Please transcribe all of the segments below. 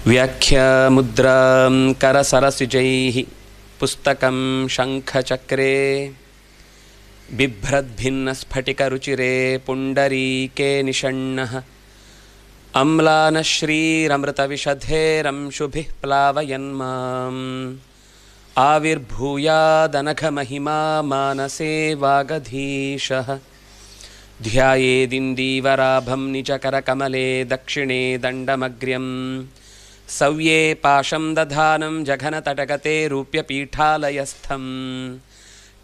ವ್ಯಾಖ್ಯಾಮುದ್ರಾಂ ಕರಸರಸಿಜೈಃ ಪುಸ್ತಕಂ ಶಂಖಚಕ್ರೆ ಬಿಭ್ರದ್ಭಿನ್ನಸ್ಫಟಿಕರುಚಿರೆ ಪುಂಡರೀಕೆ ನಿಷಣ್ಣಃ ಅಮ್ಲಾನಶ್ರೀರಮೃತವಿಶಧೇರಂಶುಭಿಃ ಪ್ಲಾವಯನ್ಮಾಂ ಆವಿರ್ಭೂಯಾದನಘಮಹಿಮಾ ಮಾನಸೇ ವಾಗಧೀಶಃ ಧ್ಯಾಯೇದಿಂದೀವರಾಭಂ ನಿಜಕರಕಮಲೆ ದಕ್ಷಿಣೆ ದಂಡಮಗ್ರ್ಯಂ ಸವ್ಯೇ ಪಾಶಂ ದಧಾನಂ ಜಘನತಟಗತೆ ರೂಪ್ಯಪೀಠಾಲಯಸ್ಥಂ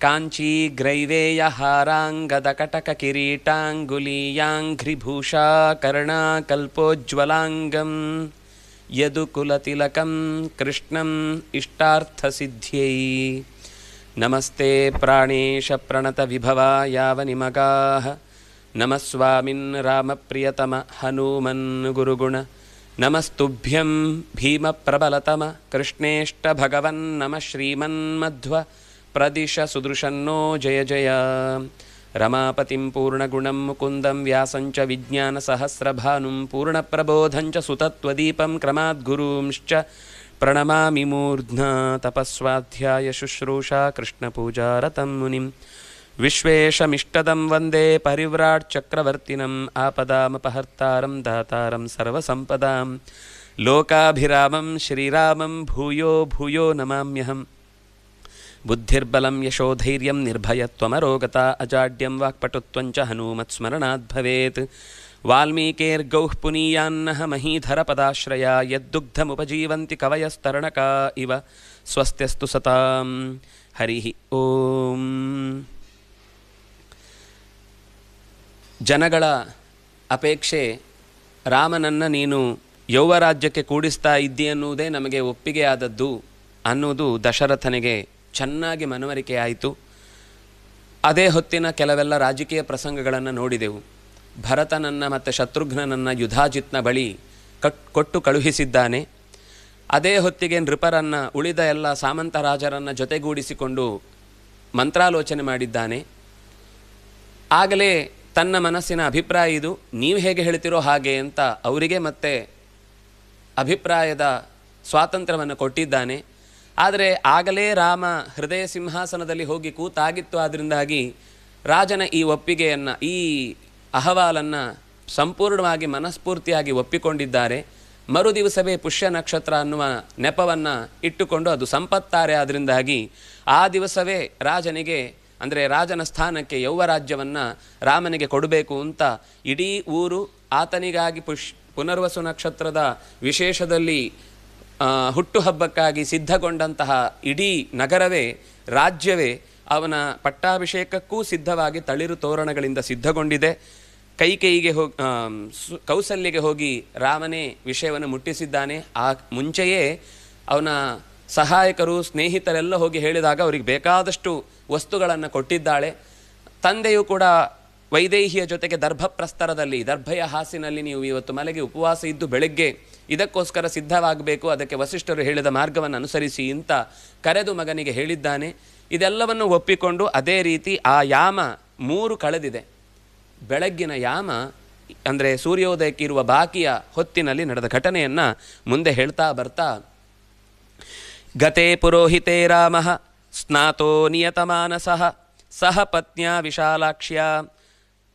ಕಾಂಚೀಗ್ರೈವೇಯಹಾರಾಂಗದಕಟಕಕಿರೀಟಾಂಗುಲೀಯಾಂಘ್ರಿಭೂಷಾ ಕರ್ಣಾಕಲ್ಪೋಜ್ವಲಾಂಗಂ ಯದುಕುಲತಿಲಕಂ ಕೃಷ್ಣಂ ಇಷ್ಟಾರ್ಥಸಿದ್ಧ್ಯೈ ನಮಸ್ತೆ ಪ್ರಾಣೇಶ ಪ್ರಣತ ವಿಭವ ಯಾವನಿಮಗಾಃ ನಮಃ ಸ್ವಾಮಿನ್ ರಾಮಪ್ರಿಯತಮ ಹನುಮನ್ ಗುರುಗುಣ ನಮಸ್ತುಭ್ಯಂ ಭೀಮಪ್ರಬಲತಮ ಕೃಷ್ಣೇಷ್ಟ ಭಗವನ್ ನಮಃ ಶ್ರೀಮನ್ಮಧ್ವ ಪ್ರದಿಶ ಸುದೃಶನ್ನೋ ಜಯ ಜಯ ರಮಾಪತಿಂ ಪೂರ್ಣಗುಣಂ ಮುಕುಂದಂ ವ್ಯಾಸಂಚ ವಿಜ್ಞಾನಸಹಸ್ರಭಾನುಂ ಪೂರ್ಣಪ್ರಬೋಧಂಚ ಸುತತ್ವದೀಪಂ ಕ್ರಮಾದ್ಗುರುಂಶ್ಚ ಪ್ರಣಮಾಮಿ ಮೂರ್ಧ್ನಾ ತಪಸ್ವಾಧ್ಯಾಯ ಶುಶ್ರೂಷಾ ಕೃಷ್ಣಪೂಜಾರತಂ ಮುನಿಂ ವಿಶ್ವೇಶಮಿಷ್ಟದಂ ವಂದೇ ಪರಿವ್ರಾಟ್ ಚಕ್ರವರ್ತಿನಂ ಆಪದಾಮಪಹರ್ತಾರಂ ದಾತಾರಂ ಸರ್ವಸಂಪದಾಂ ಲೋಕಾಭಿರಾಮಂ ಶ್ರೀರಾಮಂ ಭೂಯೋ ಭೂಯೋ ನಮಾಮ್ಯಹಂ ಬುದ್ಧಿರ್ಬಲಂ ಯಶೋಧೈರ್ಯಂ ನಿರ್ಭಯತ್ವಮರೋಗತಾ ಅಜಾಡ್ಯಂ ವಾಕ್ಪಟುತ್ವಂಚ ಹನುಮತ್ಸ್ಮರಣಾತ್ ಭವೇತ್ ವಾಲ್ಮೀಕೇರ್ಗೌಃ ಪುನೀಯಾನ್ನಃ ಮಹೀಧರಪದಾಶ್ರಯಾ ಯದ್ದುಗ್ಧಮುಪಜೀವಂತಿ ಕವಯಸ್ತರಣಕಾ ಇವ ಸ್ವಸ್ತ್ಯಸ್ತು ಸತಾಂ ಹರಿಃ ಓಂ. ಜನಗಳ ಅಪೇಕ್ಷೆ ರಾಮನನ್ನು ನೀನು ಯೌವರಾಜ್ಯಕ್ಕೆ ಕೂಡಿಸ್ತಾ ಇದ್ದೀಯನ್ನುವುದೇ ನಮಗೆ ಒಪ್ಪಿಗೆ ಆದದ್ದು ಅನ್ನುವುದು ದಶರಥನಿಗೆ ಚೆನ್ನಾಗಿ ಮನವರಿಕೆ ಆಯಿತು. ಅದೇ ಹೊತ್ತಿನ ಕೆಲವೆಲ್ಲ ರಾಜಕೀಯ ಪ್ರಸಂಗಗಳನ್ನು ನೋಡಿದೆವು. ಭರತನನ್ನು ಮತ್ತು ಶತ್ರುಘ್ನನನ್ನು ಯುಧಾಜಿತ್ನ ಬಳಿ ಕೊಟ್ಟು ಕಳುಹಿಸಿದ್ದಾನೆ. ಅದೇ ಹೊತ್ತಿಗೆ ನೃಪರನ್ನು ಉಳಿದ ಎಲ್ಲ ಸಾಮಂತ ರಾಜರನ್ನು ಜೊತೆಗೂಡಿಸಿಕೊಂಡು ಮಂತ್ರಾಲೋಚನೆ ಮಾಡಿದ್ದಾನೆ. ಆಗಲೇ ತನ್ನ ಮನಸ್ಸಿನ ಅಭಿಪ್ರಾಯ ಇದು, ನೀವು ಹೇಗೆ ಹೇಳ್ತಿರೋ ಹಾಗೆ ಅಂತ ಅವರಿಗೆ ಮತ್ತೆ ಅಭಿಪ್ರಾಯದ ಸ್ವಾತಂತ್ರ್ಯವನ್ನು ಕೊಟ್ಟಿದ್ದಾನೆ. ಆದರೆ ಆಗಲೇ ರಾಮ ಹೃದಯ ಸಿಂಹಾಸನದಲ್ಲಿ ಹೋಗಿ ಕೂತಾಗಿತ್ತು. ಆದ್ದರಿಂದಾಗಿ ರಾಜನ ಈ ಒಪ್ಪಿಗೆಯನ್ನು, ಈ ಅಹವಾಲನ್ನು ಸಂಪೂರ್ಣವಾಗಿ ಮನಸ್ಫೂರ್ತಿಯಾಗಿ ಒಪ್ಪಿಕೊಂಡಿದ್ದಾರೆ. ಮರುದಿವಸವೇ ಪುಷ್ಯ ನಕ್ಷತ್ರ ಅನ್ನುವ ನೆಪವನ್ನು ಇಟ್ಟುಕೊಂಡು ಅದು ಸಂಪತ್ತಾರೆ. ಆದ್ದರಿಂದಾಗಿ ಆ ದಿವಸವೇ ರಾಜನಿಗೆ, ಅಂದರೆ ರಾಜನ ಸ್ಥಾನಕ್ಕೆ ಯೌವರಾಜ್ಯವನ್ನು ರಾಮನಿಗೆ ಕೊಡಬೇಕು ಅಂತ ಇಡೀ ಊರು ಆತನಿಗಾಗಿ ಪುನರ್ವಸು ನಕ್ಷತ್ರದ ವಿಶೇಷದಲ್ಲಿ ಹುಟ್ಟುಹಬ್ಬಕ್ಕಾಗಿ ಸಿದ್ಧಗೊಂಡಂತಹ ಇಡೀ ನಗರವೇ, ರಾಜ್ಯವೇ ಅವನ ಪಟ್ಟಾಭಿಷೇಕಕ್ಕೂ ಸಿದ್ಧವಾಗಿ ತಳಿರು ತೋರಣಗಳಿಂದ ಸಿದ್ಧಗೊಂಡಿದೆ. ಕೈಕೇಯಿಗೆ ಕೌಸಲ್ಯಗೆ ಹೋಗಿ ರಾಮನೇ ವಿಷಯವನ್ನು ಮುಟ್ಟಿಸಿದ್ದಾನೆ. ಆ ಮುಂಚೆಯೇ ಅವನ ಸಹಾಯಕರು, ಸ್ನೇಹಿತರೆಲ್ಲ ಹೋಗಿ ಹೇಳಿದಾಗ ಅವರಿಗೆ ಬೇಕಾದಷ್ಟು ವಸ್ತುಗಳನ್ನು ಕೊಟ್ಟಿದ್ದಾಳೆ. ತಂದೆಯೂ ಕೂಡ ವೈದೇಹಿಯ ಜೊತೆಗೆ ದರ್ಭಪ್ರಸ್ತರದಲ್ಲಿ, ದರ್ಭೆಯ ಹಾಸಿನಲ್ಲಿ ನೀವು ಇವತ್ತು ಮಲಗಿ ಉಪವಾಸ ಇದ್ದು ಬೆಳಗ್ಗೆ ಇದಕ್ಕೋಸ್ಕರ ಸಿದ್ಧವಾಗಬೇಕು, ಅದಕ್ಕೆ ವಸಿಷ್ಠರು ಹೇಳಿದ ಮಾರ್ಗವನ್ನು ಅನುಸರಿಸಿ ಅಂತ ಕರೆದು ಮಗನಿಗೆ ಹೇಳಿದ್ದಾನೆ. ಇದೆಲ್ಲವನ್ನು ಒಪ್ಪಿಕೊಂಡು ಅದೇ ರೀತಿ ಆ ಯಾಮ 3 ಕಳೆದಿದೆ. ಬೆಳಗ್ಗಿನ ಯಾಮ ಅಂದರೆ ಸೂರ್ಯೋದಯಕ್ಕೆ ಇರುವ ಬಾಕಿಯ ಹೊತ್ತಿನಲ್ಲಿ ನಡೆದ ಘಟನೆಯನ್ನು ಮುಂದೆ ಹೇಳ್ತಾ ಬರ್ತಾ, ಗತೆ ಪುರೋಹಿತೆ ರಾಮಃ ಸ್ನಾತೋ ನಿಯತಮಾನಸಃ ಸಹ ಪತ್ನ್ಯಾ ವಿಶಾಲಾಕ್ಷ್ಯ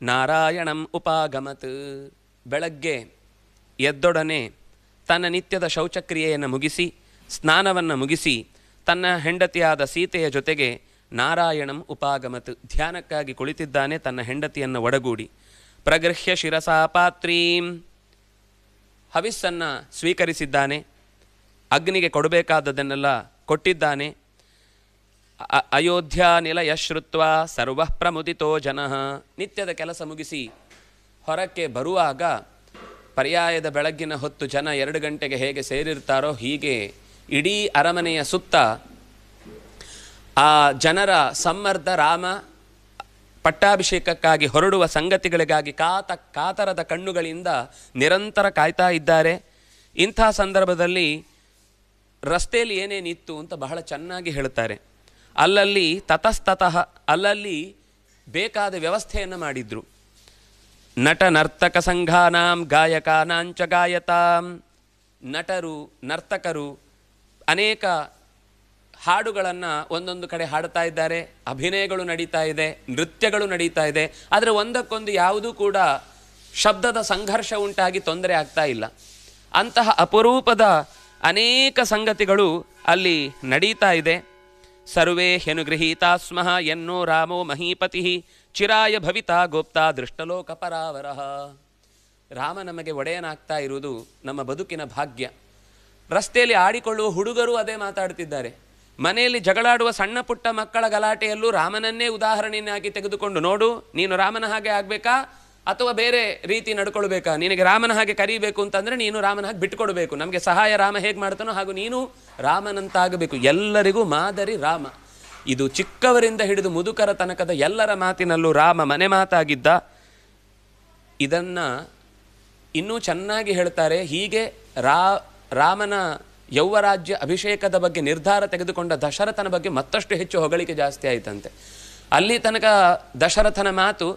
ನಾರಾಯಣಂ ಉಪಾಗಮತ್. ಬೆಳಗ್ಗೆ ಎದ್ದೊಡನೆ ತನ್ನ ನಿತ್ಯದ ಶೌಚಕ್ರಿಯೆಯನ್ನು ಮುಗಿಸಿ, ಸ್ನಾನವನ್ನು ಮುಗಿಸಿ, ತನ್ನ ಹೆಂಡತಿಯಾದ ಸೀತೆಯ ಜೊತೆಗೆ ನಾರಾಯಣಂ ಉಪಾಗಮತ್, ಧ್ಯಾನಕ್ಕಾಗಿ ಕುಳಿತಿದ್ದಾನೆ. ತನ್ನ ಹೆಂಡತಿಯನ್ನು ಒಡಗೂಡಿ ಪ್ರಗೃಹ್ಯ ಶಿರಸಾ ಪಾತ್ರೀಂ, ಹವಿಸ್ಸನ್ನು ಸ್ವೀಕರಿಸಿದ್ದಾನೆ. ಅಗ್ನಿಗೆ ಕೊಡಬೇಕಾದದನ್ನೆಲ್ಲ ಕೊಟ್ಟಿದ್ದಾನೆ. ಅಯೋಧ್ಯ ನಿಲಯ ಶ್ರುತ್ವ ಸರ್ವ ಪ್ರಮುದಿತೋ ಜನಃ, ನಿತ್ಯದ ಕೆಲಸ ಮುಗಿಸಿ ಹೊರಕ್ಕೆ ಬರುವಾಗ ಪರ್ಯಾಯದ ಬೆಳಗ್ಗಿನ ಹೊತ್ತು ಜನ 2 ಗಂಟೆಗೆ ಹೇಗೆ ಸೇರಿರ್ತಾರೋ ಹೀಗೆ ಇಡೀ ಅರಮನೆಯ ಸುತ್ತ ಆ ಜನರ ಸಮ್ಮರ್ದ ರಾಮ ಪಟ್ಟಾಭಿಷೇಕಕ್ಕಾಗಿ ಹೊರಡುವ ಸಂಗತಿಗಳಿಗಾಗಿ ಕಾತರದ ಕಣ್ಣುಗಳಿಂದ ನಿರಂತರ ಕಾಯ್ತಾ ಇದ್ದಾರೆ. ಇಂಥ ಸಂದರ್ಭದಲ್ಲಿ ರಸ್ತೆಯಲ್ಲಿ ಏನೇನಿತ್ತು ಅಂತ ಬಹಳ ಚೆನ್ನಾಗಿ ಹೇಳ್ತಾರೆ. ಅಲ್ಲಲ್ಲಿ ತತಸ್ತತಃ, ಅಲ್ಲಲ್ಲಿ ಬೇಕಾದ ವ್ಯವಸ್ಥೆಯನ್ನು ಮಾಡಿದ್ರು. ನಟ ನರ್ತಕ ಸಂಘಾನಾಂ ಗಾಯಕಾನಾಂಚ ಗಾಯತಾಂ, ನಟರು, ನರ್ತಕರು ಅನೇಕ ಹಾಡುಗಳನ್ನು ಒಂದೊಂದು ಕಡೆ ಹಾಡ್ತಾ ಇದ್ದಾರೆ, ಅಭಿನಯಗಳು ನಡೀತಾ ಇದೆ, ನೃತ್ಯಗಳು ನಡೀತಾ ಇದೆ. ಆದರೆ ಒಂದಕ್ಕೊಂದು ಯಾವುದೂ ಕೂಡ ಶಬ್ದದ ಸಂಘರ್ಷ ಉಂಟಾಗಿ ತೊಂದರೆ ಆಗ್ತಾ ಇಲ್ಲ. ಅಂತಹ ಅಪರೂಪದ ಅನೇಕ ಸಂಗತಿಗಳು ಅಲ್ಲಿ ನಡೀತಾ ಇದೆ. ಸರ್ವೇ ಹ್ಯನುಗೃಹೀತಾ ಸ್ಮಃ ಎನ್ನೋ ರಾಮೋ ಮಹೀಪತಿ ಚಿರಾಯ ಭವಿತಾ ಗೋಪ್ತಾ ದೃಷ್ಟಲೋಕ ಪರಾವರಃ. ರಾಮ ನಮಗೆ ಒಡೆಯನಾಗ್ತಾ ಇರುವುದು ನಮ್ಮ ಬದುಕಿನ ಭಾಗ್ಯ. ರಸ್ತೆಯಲ್ಲಿ ಆಡಿಕೊಳ್ಳುವ ಹುಡುಗರು ಅದೇ ಮಾತಾಡ್ತಿದ್ದಾರೆ. ಮನೆಯಲ್ಲಿ ಜಗಳಾಡುವ ಸಣ್ಣ ಪುಟ್ಟ ಮಕ್ಕಳ ಗಲಾಟೆಯಲ್ಲೂ ರಾಮನನ್ನೇ ಉದಾಹರಣೆಯಾಗಿ ತೆಗೆದುಕೊಂಡು, ನೋಡು ನೀನು ರಾಮನ ಹಾಗೆ ಆಗಬೇಕಾ ಅಥವಾ ಬೇರೆ ರೀತಿ ನಡ್ಕೊಳ್ಬೇಕಾ, ನಿನಗೆ ರಾಮನ ಹಾಗೆ ಕರೀಬೇಕು ಅಂತಂದರೆ ನೀನು ರಾಮನ ಹಾಗೆ ಬಿಟ್ಟುಕೊಡ್ಬೇಕು, ನಮಗೆ ಸಹಾಯ ರಾಮ ಹೇಗೆ ಮಾಡ್ತಾನೋ ಹಾಗೂ ನೀನು ರಾಮನಂತಾಗಬೇಕು. ಎಲ್ಲರಿಗೂ ಮಾದರಿ ರಾಮ. ಇದು ಚಿಕ್ಕವರಿಂದ ಹಿಡಿದು ಮುದುಕರ ತನಕದ ಎಲ್ಲರ ಮಾತಿನಲ್ಲೂ ರಾಮ ಮನೆ ಮಾತಾಗಿದ್ದ. ಇದನ್ನು ಇನ್ನೂ ಚೆನ್ನಾಗಿ ಹೇಳ್ತಾರೆ. ಹೀಗೆ ರಾಮನ ಯೌವರಾಜ್ಯ ಅಭಿಷೇಕದ ಬಗ್ಗೆ ನಿರ್ಧಾರ ತೆಗೆದುಕೊಂಡ ದಶರಥನ ಬಗ್ಗೆ ಮತ್ತಷ್ಟು ಹೆಚ್ಚು ಹೊಗಳಿಕೆ ಜಾಸ್ತಿ ಆಯಿತಂತೆ. ಅಲ್ಲಿ ತನಕ ದಶರಥನ ಮಾತು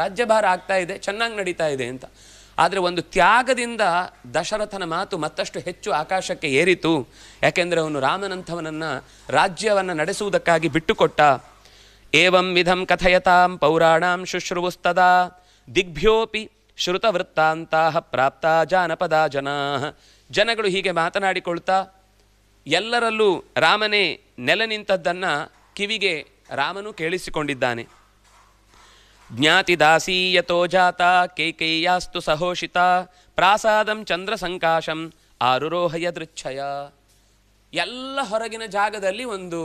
ರಾಜ್ಯಭಾರ ಆಗ್ತಾ ಇದೆ, ಚೆನ್ನಾಗಿ ನಡೀತಾ ಇದೆ ಅಂತ. ಆದರೆ ಒಂದು ತ್ಯಾಗದಿಂದ ದಶರಥನ ಮಾತು ಮತ್ತಷ್ಟು ಹೆಚ್ಚು ಆಕಾಶಕ್ಕೆ ಏರಿತು. ಯಾಕೆಂದರೆ ಅವನು ರಾಮನಂಥವನನ್ನು ರಾಜ್ಯವನ್ನು ನಡೆಸುವುದಕ್ಕಾಗಿ ಬಿಟ್ಟುಕೊಟ್ಟ. ಏವಂ ವಿಧಂ ಕಥಯತಾಂ ಪೌರಾಣಾಂ ಶುಶ್ರುವುಸ್ತದಾ ದಿಗ್ಭ್ಯೋಪಿ ಶ್ರುತವೃತ್ತಾಂತಹ ಪ್ರಾಪ್ತ ಜಾನಪದ ಜನಗಳು ಹೀಗೆ ಮಾತನಾಡಿಕೊಳ್ತಾ ಎಲ್ಲರಲ್ಲೂ ರಾಮನೇ ನೆಲೆ ನಿಂತದ್ದನ್ನು ಕಿವಿಗೆ ರಾಮನು ಕೇಳಿಸಿಕೊಂಡಿದ್ದಾನೆ. ಜ್ಞಾತಿದಾಸೀಯತೋ ಜಾತ ಕೈಕೇಯಾಸ್ತು ಸಹೋಷಿತ ಪ್ರಾಸಾದಂ ಚಂದ್ರ ಸಂಕಾಶಂ ಆರುರೋಹಯ ದೃಚ್ಛಯ. ಎಲ್ಲ ಹೊರಗಿನ ಜಾಗದಲ್ಲಿ ಒಂದು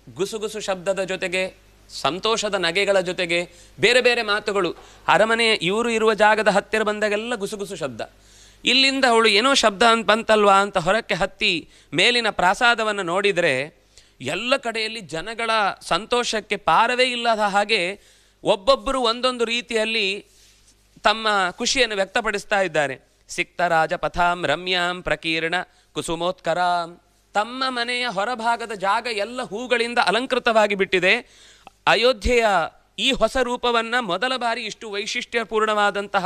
ಗುಸುಗುಸು ಶಬ್ದದ ಜೊತೆಗೆ ಸಂತೋಷದ ನಗೆಗಳ ಜೊತೆಗೆ ಬೇರೆ ಬೇರೆ ಮಾತುಗಳು. ಅರಮನೆ ಇವರು ಇರುವ ಜಾಗದ ಹತ್ತಿರ ಬಂದಾಗೆಲ್ಲ ಗುಸುಗುಸು ಶಬ್ದ. ಇಲ್ಲಿಂದ ಅವಳು ಏನೋ ಶಬ್ದ ಅಂತ ಬಂತಲ್ವಾ ಅಂತ ಹೊರಕ್ಕೆ ಹತ್ತಿ ಮೇಲಿನ ಪ್ರಾಸಾದವನ್ನು ನೋಡಿದರೆ ಎಲ್ಲ ಕಡೆಯಲ್ಲಿ ಜನಗಳ ಸಂತೋಷಕ್ಕೆ ಪಾರವೇ ಇಲ್ಲದ ಹಾಗೆ ಒಬ್ಬೊಬ್ಬರು ಒಂದೊಂದು ರೀತಿಯಲ್ಲಿ ತಮ್ಮ ಖುಷಿಯನ್ನು ವ್ಯಕ್ತಪಡಿಸ್ತಾ ಇದ್ದಾರೆ. ಸಿಕ್ತ ರಾಜಪಥಾಂ ರಮ್ಯಾಂ ಪ್ರಕೀರ್ಣ ಕುಸುಮೋತ್ಕರಾಂ. ತಮ್ಮ ಮನೆಯ ಹೊರಭಾಗದ ಜಾಗ ಎಲ್ಲ ಹೂಗಳಿಂದ ಅಲಂಕೃತವಾಗಿ ಬಿಟ್ಟಿದೆ. ಅಯೋಧ್ಯೆಯ ಈ ಹೊಸ ರೂಪವನ್ನು ಮೊದಲ ಬಾರಿ ಇಷ್ಟು ವೈಶಿಷ್ಟ್ಯಪೂರ್ಣವಾದಂತಹ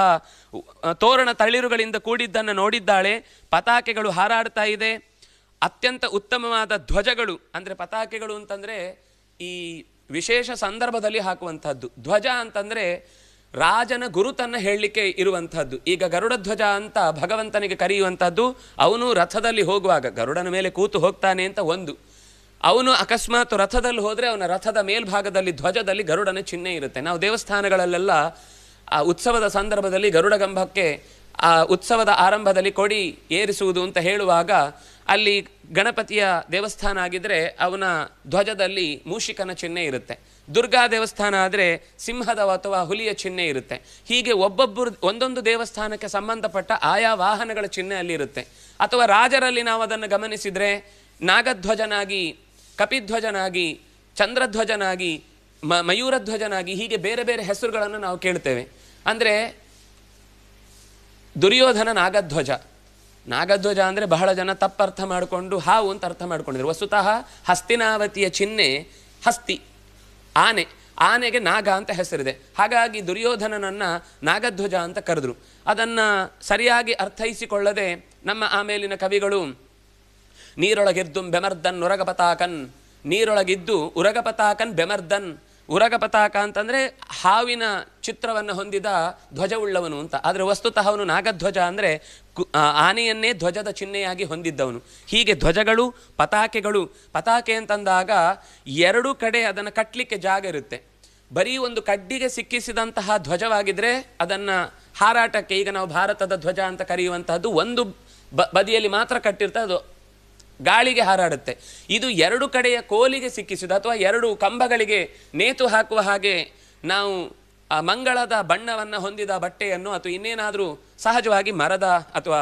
ತೋರಣ ತಳಿರುಗಳಿಂದ ಕೂಡಿದ್ದನ್ನು ನೋಡಿದ್ದಾಳೆ. ಪತಾಕೆಗಳು ಹಾರಾಡ್ತಾ ಇದೆ. ಅತ್ಯಂತ ಉತ್ತಮವಾದ ಧ್ವಜಗಳು, ಅಂದರೆ ಪತಾಕೆಗಳು ಅಂತಂದರೆ ಈ ವಿಶೇಷ ಸಂದರ್ಭದಲ್ಲಿ ಹಾಕುವಂಥದ್ದು. ಧ್ವಜ ಅಂತಂದರೆ ರಾಜನ ಗುರುತನ್ನು ಹೇಳಲಿಕ್ಕೆ ಇರುವಂಥದ್ದು. ಈಗ ಗರುಡ ಧ್ವಜ ಅಂತ ಭಗವಂತನಿಗೆ ಕರೆಯುವಂಥದ್ದು. ಅವನು ರಥದಲ್ಲಿ ಹೋಗುವಾಗ ಗರುಡನ ಮೇಲೆ ಕೂತು ಹೋಗ್ತಾನೆ ಅಂತ ಒಂದು. ಅವನು ಅಕಸ್ಮಾತ್ ರಥದಲ್ಲಿ ಹೋದರೆ ಅವನ ರಥದ ಮೇಲ್ಭಾಗದಲ್ಲಿ ಧ್ವಜದಲ್ಲಿ ಗರುಡನ ಚಿಹ್ನೆ ಇರುತ್ತೆ. ನಾವು ದೇವಸ್ಥಾನಗಳಲ್ಲೆಲ್ಲ ಆ ಉತ್ಸವದ ಸಂದರ್ಭದಲ್ಲಿ ಗರುಡಗಂಬಕ್ಕೆ ಆ ಉತ್ಸವದ ಆರಂಭದಲ್ಲಿ ಕೊಡಿ ಏರಿಸುವುದು ಅಂತ ಹೇಳುವಾಗ ಅಲ್ಲಿ ಗಣಪತಿಯ ದೇವಸ್ಥಾನ ಆಗಿದ್ದರೆ ಅವನ ಧ್ವಜದಲ್ಲಿ ಮೂಷಿಕನ ಚಿಹ್ನೆ ಇರುತ್ತೆ. ದುರ್ಗಾ ದೇವಸ್ಥಾನ ಆದರೆ ಸಿಂಹದ ಅಥವಾ ಹುಲಿಯ ಚಿಹ್ನೆ ಇರುತ್ತೆ. ಹೀಗೆ ಒಬ್ಬೊಬ್ಬರು ಒಂದೊಂದು ದೇವಸ್ಥಾನಕ್ಕೆ ಸಂಬಂಧಪಟ್ಟ ಆಯಾ ವಾಹನಗಳ ಚಿಹ್ನೆ ಅಲ್ಲಿರುತ್ತೆ. ಅಥವಾ ರಾಜರಲ್ಲಿ ನಾವು ಅದನ್ನು ಗಮನಿಸಿದರೆ ನಾಗಧ್ವಜನಾಗಿ, ಕಪಿಧ್ವಜನಾಗಿ, ಚಂದ್ರಧ್ವಜನಾಗಿ, ಮಯೂರಧ್ವಜನಾಗಿ ಹೀಗೆ ಬೇರೆ ಬೇರೆ ಹೆಸರುಗಳನ್ನು ನಾವು ಕೇಳ್ತೇವೆ. ಅಂದರೆ ದುರ್ಯೋಧನ ನಾಗಧ್ವಜ. ನಾಗಧ್ವಜ ಅಂದರೆ ಬಹಳ ಜನ ತಪ್ಪರ್ಥ ಮಾಡಿಕೊಂಡು ಹಾವು ಅಂತ ಅರ್ಥ ಮಾಡ್ಕೊಂಡಿದ್ರು. ವಸ್ತುತಃ ಹಸ್ತಿನಾವತಿಯ ಚಿಹ್ನೆ ಹಸ್ತಿ, ಆನೆ. ಆನೆಗೆ ನಾಗ ಅಂತ ಹೆಸರಿದೆ. ಹಾಗಾಗಿ ದುರ್ಯೋಧನನನ್ನು ನಾಗಧ್ವಜ ಅಂತ ಕರೆದ್ರು. ಅದನ್ನು ಸರಿಯಾಗಿ ಅರ್ಥೈಸಿಕೊಳ್ಳದೆ ನಮ್ಮ ಆಮೇಲಿನ ಕವಿಗಳು ನೀರೊಳಗಿದ್ದು ಬೆಮರ್ದನ್ ಉರಗಪತಾಕನ್, ನೀರೊಳಗಿದ್ದು ಉರಗಪತಾಕನ್ ಬೆಮರ್ದನ್. ಉರಗಪತಾಕ ಅಂತಂದರೆ ಹಾವಿನ ಚಿತ್ರವನ್ನು ಹೊಂದಿದ ಧ್ವಜವುಳ್ಳವನು ಅಂತ. ಆದರೆ ವಸ್ತುತಃ ಅವನು ನಾಗಧ್ವಜ ಅಂದರೆ ಆನೆಯನ್ನೇ ಧ್ವಜದ ಚಿಹ್ನೆಯಾಗಿ ಹೊಂದಿದ್ದವನು. ಹೀಗೆ ಧ್ವಜಗಳು, ಪತಾಕೆಗಳು. ಪತಾಕೆ ಅಂತಂದಾಗ ಎರಡು ಕಡೆ ಅದನ್ನು ಕಟ್ಟಲಿಕ್ಕೆ ಜಾಗ ಇರುತ್ತೆ. ಬರೀ ಒಂದು ಕಡ್ಡಿಗೆ ಸಿಕ್ಕಿಸಿದಂತಹ ಧ್ವಜವಾಗಿದ್ದರೆ ಅದನ್ನು ಹಾರಾಟಕ್ಕೆ, ಈಗ ನಾವು ಭಾರತದ ಧ್ವಜ ಅಂತ ಕರೆಯುವಂತಹದ್ದು ಒಂದು ಬದಿಯಲ್ಲಿ ಮಾತ್ರ ಕಟ್ಟಿರ್ತದೆ, ಅದು ಗಾಳಿಗೆ ಹಾರಾಡುತ್ತೆ. ಇದು ಎರಡು ಕಡೆಯ ಕೋಲಿಗೆ ಸಿಕ್ಕಿಸಿದ ಅಥವಾ ಎರಡು ಕಂಬಗಳಿಗೆ ನೇತು ಹಾಕುವ ಹಾಗೆ ನಾವು ಆ ಮಂಗಳದ ಬಣ್ಣವನ್ನು ಹೊಂದಿದ ಬಟ್ಟೆಯನ್ನು ಅಥವಾ ಇನ್ನೇನಾದರೂ ಸಹಜವಾಗಿ ಮರದ ಅಥವಾ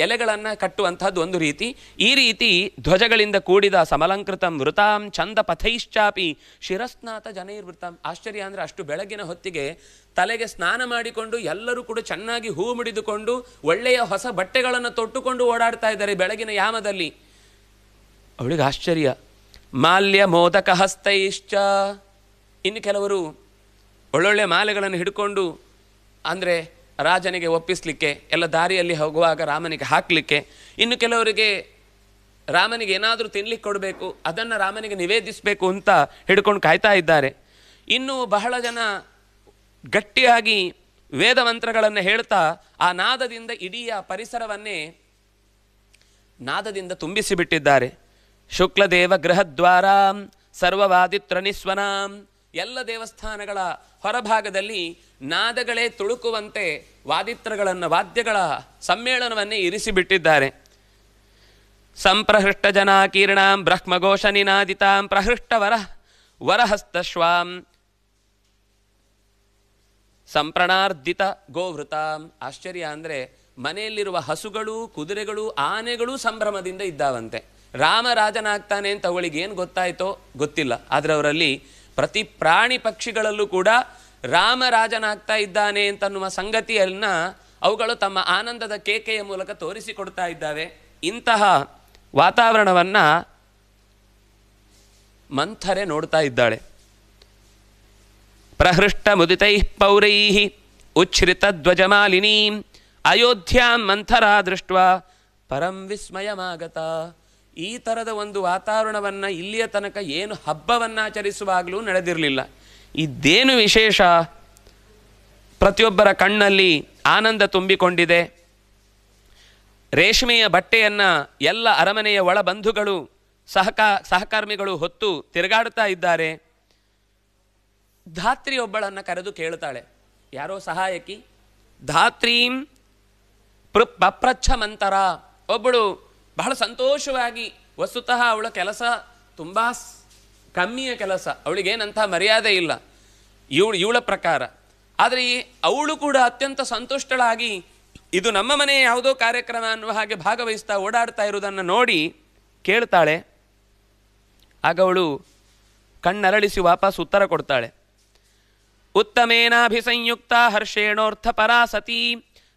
ಎಲೆಗಳನ್ನು ಕಟ್ಟುವಂತಹದ್ದು ಒಂದು ರೀತಿ. ಈ ರೀತಿ ಧ್ವಜಗಳಿಂದ ಕೂಡಿದ ಸಮಲಂಕೃತಂ ವೃತಾಂ ಚಂದ ಪಥೈಶ್ಚಾಪಿ ಶಿರಸ್ನಾತ ಜನೈರ್ವೃತಾಂ. ಆಶ್ಚರ್ಯ ಅಂದರೆ ಅಷ್ಟು ಬೆಳಗಿನ ಹೊತ್ತಿಗೆ ತಲೆಗೆ ಸ್ನಾನ ಮಾಡಿಕೊಂಡು ಎಲ್ಲರೂ ಕೂಡ ಚೆನ್ನಾಗಿ ಹೂ ಮುಡಿದುಕೊಂಡು ಒಳ್ಳೆಯ ಹೊಸ ಬಟ್ಟೆಗಳನ್ನು ತೊಟ್ಟುಕೊಂಡು ಓಡಾಡ್ತಾ ಇದ್ದಾರೆ ಬೆಳಗಿನ ಯಾಮದಲ್ಲಿ. ಅವಳಿಗೆ ಆಶ್ಚರ್ಯ. ಮಾಲ್ಯ ಮೋದಕ ಹಸ್ತೈಶ್ಚ. ಇನ್ನು ಕೆಲವರು ಒಳ್ಳೊಳ್ಳೆ ಮಾಲೆಗಳನ್ನು ಹಿಡ್ಕೊಂಡು, ಅಂದರೆ ರಾಜನಿಗೆ ಒಪ್ಪಿಸಲಿಕ್ಕೆ, ಎಲ್ಲ ದಾರಿಯಲ್ಲಿ ಹೋಗುವಾಗ ರಾಮನಿಗೆ ಹಾಕಲಿಕ್ಕೆ, ಇನ್ನು ಕೆಲವರಿಗೆ ರಾಮನಿಗೆ ಏನಾದರೂ ತಿನ್ಲಿಕ್ಕೆ ಕೊಡಬೇಕು, ಅದನ್ನು ರಾಮನಿಗೆ ನಿವೇದಿಸಬೇಕು ಅಂತ ಹಿಡ್ಕೊಂಡು ಕಾಯ್ತಾ ಇದ್ದಾರೆ. ಇನ್ನು ಬಹಳ ಜನ ಗಟ್ಟಿಯಾಗಿ ವೇದ ಮಂತ್ರಗಳನ್ನು ಹೇಳ್ತಾ ಆ ನಾದದಿಂದ ಇಡೀ ಪರಿಸರವನ್ನೇ ನಾದದಿಂದ ತುಂಬಿಸಿಬಿಟ್ಟಿದ್ದಾರೆ. ಶುಕ್ಲದೇವ ಗೃಹದ್ವಾರ ಸರ್ವವಾದಿತ್ರ ನಿಸ್ವನಾಂ, ಎಲ್ಲ ದೇವಸ್ಥಾನಗಳ ಹೊರಭಾಗದಲ್ಲಿ ನಾದಗಳೇ ತುಳುಕುವಂತೆ ವಾದಿತ್ರಗಳ ಸಮ್ಮೇಳನವನ್ನೇ ಇರಿಸಿಬಿಟ್ಟಿದ್ದಾರೆ. ಸಂಪ್ರಹೃಷ್ಟ ಜನಾಕೀರ್ಣಾಂ ಬ್ರಹ್ಮಘೋಷ ನಿನಾದಿತಾಂ ಪ್ರಹೃಷ್ಟ ವರಹಸ್ತಶ್ವಾಂ ಸಂಪ್ರಣಾರ್ದಿತ ಗೋವೃತಾಂ. ಆಶ್ಚರ್ಯ ಅಂದರೆ ಮನೆಯಲ್ಲಿರುವ ಹಸುಗಳು, ಕುದುರೆಗಳು, ಆನೆಗಳು ಸಂಭ್ರಮದಿಂದ ಇದ್ದಾವಂತೆ. ರಾಮ ರಾಜನಾಗ್ತಾನೆ ಅಂತ ಅವಳಿಗೆ ಏನು ಗೊತ್ತಾಯ್ತೋ ಗೊತ್ತಿಲ್ಲ, ಆದರೆ ಅವರಲ್ಲಿ ಪ್ರತಿ ಪ್ರಾಣಿ ಪಕ್ಷಿಗಳಲ್ಲೂ ಕೂಡ ರಾಮ ರಾಜನಾಗ್ತಾ ಇದ್ದಾನೆ ಅಂತನ್ನುವ ಸಂಗತಿಯನ್ನು ಅವುಗಳು ತಮ್ಮ ಆನಂದದ ಕೇಕೆಯ ಮೂಲಕ ತೋರಿಸಿಕೊಡ್ತಾ ಇದ್ದಾವೆ. ಇಂತಹ ವಾತಾವರಣವನ್ನು ಮಂಥರೆ ನೋಡ್ತಾ ಇದ್ದಾಳೆ. ಪ್ರಹೃಷ್ಟ ಮುದಿತೈ ಪೌರೈ ಉಚ್ಛ್ರಿತ ಧ್ವಜಮಾಲಿನೀ ಅಯೋಧ್ಯಾಂ ಮಂಥರಾ ದೃಷ್ಟ ಪರಂ ವಿಸ್ಮಯಮಾಗತ. ಈ ಥರದ ಒಂದು ವಾತಾವರಣವನ್ನು ಇಲ್ಲಿಯ ತನಕ ಏನು ಹಬ್ಬವನ್ನು ಆಚರಿಸುವಾಗಲೂ ನಡೆದಿರಲಿಲ್ಲ. ಇದೇನು ವಿಶೇಷ? ಪ್ರತಿಯೊಬ್ಬರ ಕಣ್ಣಲ್ಲಿ ಆನಂದ ತುಂಬಿಕೊಂಡಿದೆ. ರೇಷ್ಮೆಯ ಬಟ್ಟೆಯನ್ನು ಎಲ್ಲ ಅರಮನೆಯ ಒಳಬಂಧುಗಳು ಸಹಕರ್ಮಿಗಳು ಹೊತ್ತು ತಿರುಗಾಡುತ್ತಾ ಇದ್ದಾರೆ. ಧಾತ್ರಿಯೊಬ್ಬಳನ್ನು ಕರೆದು ಕೇಳ್ತಾಳೆ, ಯಾರೋ ಸಹಾಯಕಿ, ಧಾತ್ರೀಂ ಪಪ್ರಚ್ಛ ಮಂತರ. ಒಬ್ಬಳು ಬಹಳ ಸಂತೋಷವಾಗಿ, ವಸ್ತುತಃ ಅವಳ ಕೆಲಸ ತುಂಬ ಕಮ್ಮಿಯ ಕೆಲಸ, ಅವಳಿಗೇನಂಥ ಮರ್ಯಾದೆ ಇಲ್ಲ ಇವಳ ಪ್ರಕಾರ. ಆದರೆ ಅವಳು ಕೂಡ ಅತ್ಯಂತ ಸಂತುಷ್ಟಳಾಗಿ ಇದು ನಮ್ಮ ಮನೆಯ ಯಾವುದೋ ಕಾರ್ಯಕ್ರಮ ಅನ್ನುವ ಹಾಗೆ ಭಾಗವಹಿಸ್ತಾ ಓಡಾಡ್ತಾ ಇರುವುದನ್ನು ನೋಡಿ ಕೇಳ್ತಾಳೆ. ಆಗ ಅವಳು ಕಣ್ಣರಳಿಸಿ ವಾಪಸ್ ಉತ್ತರ ಕೊಡ್ತಾಳೆ. ಉತ್ತಮೇನಾಭಿಸಂಯುಕ್ತ ಹರ್ಷೇಣೋರ್ಥ ಪರಾಸತಿ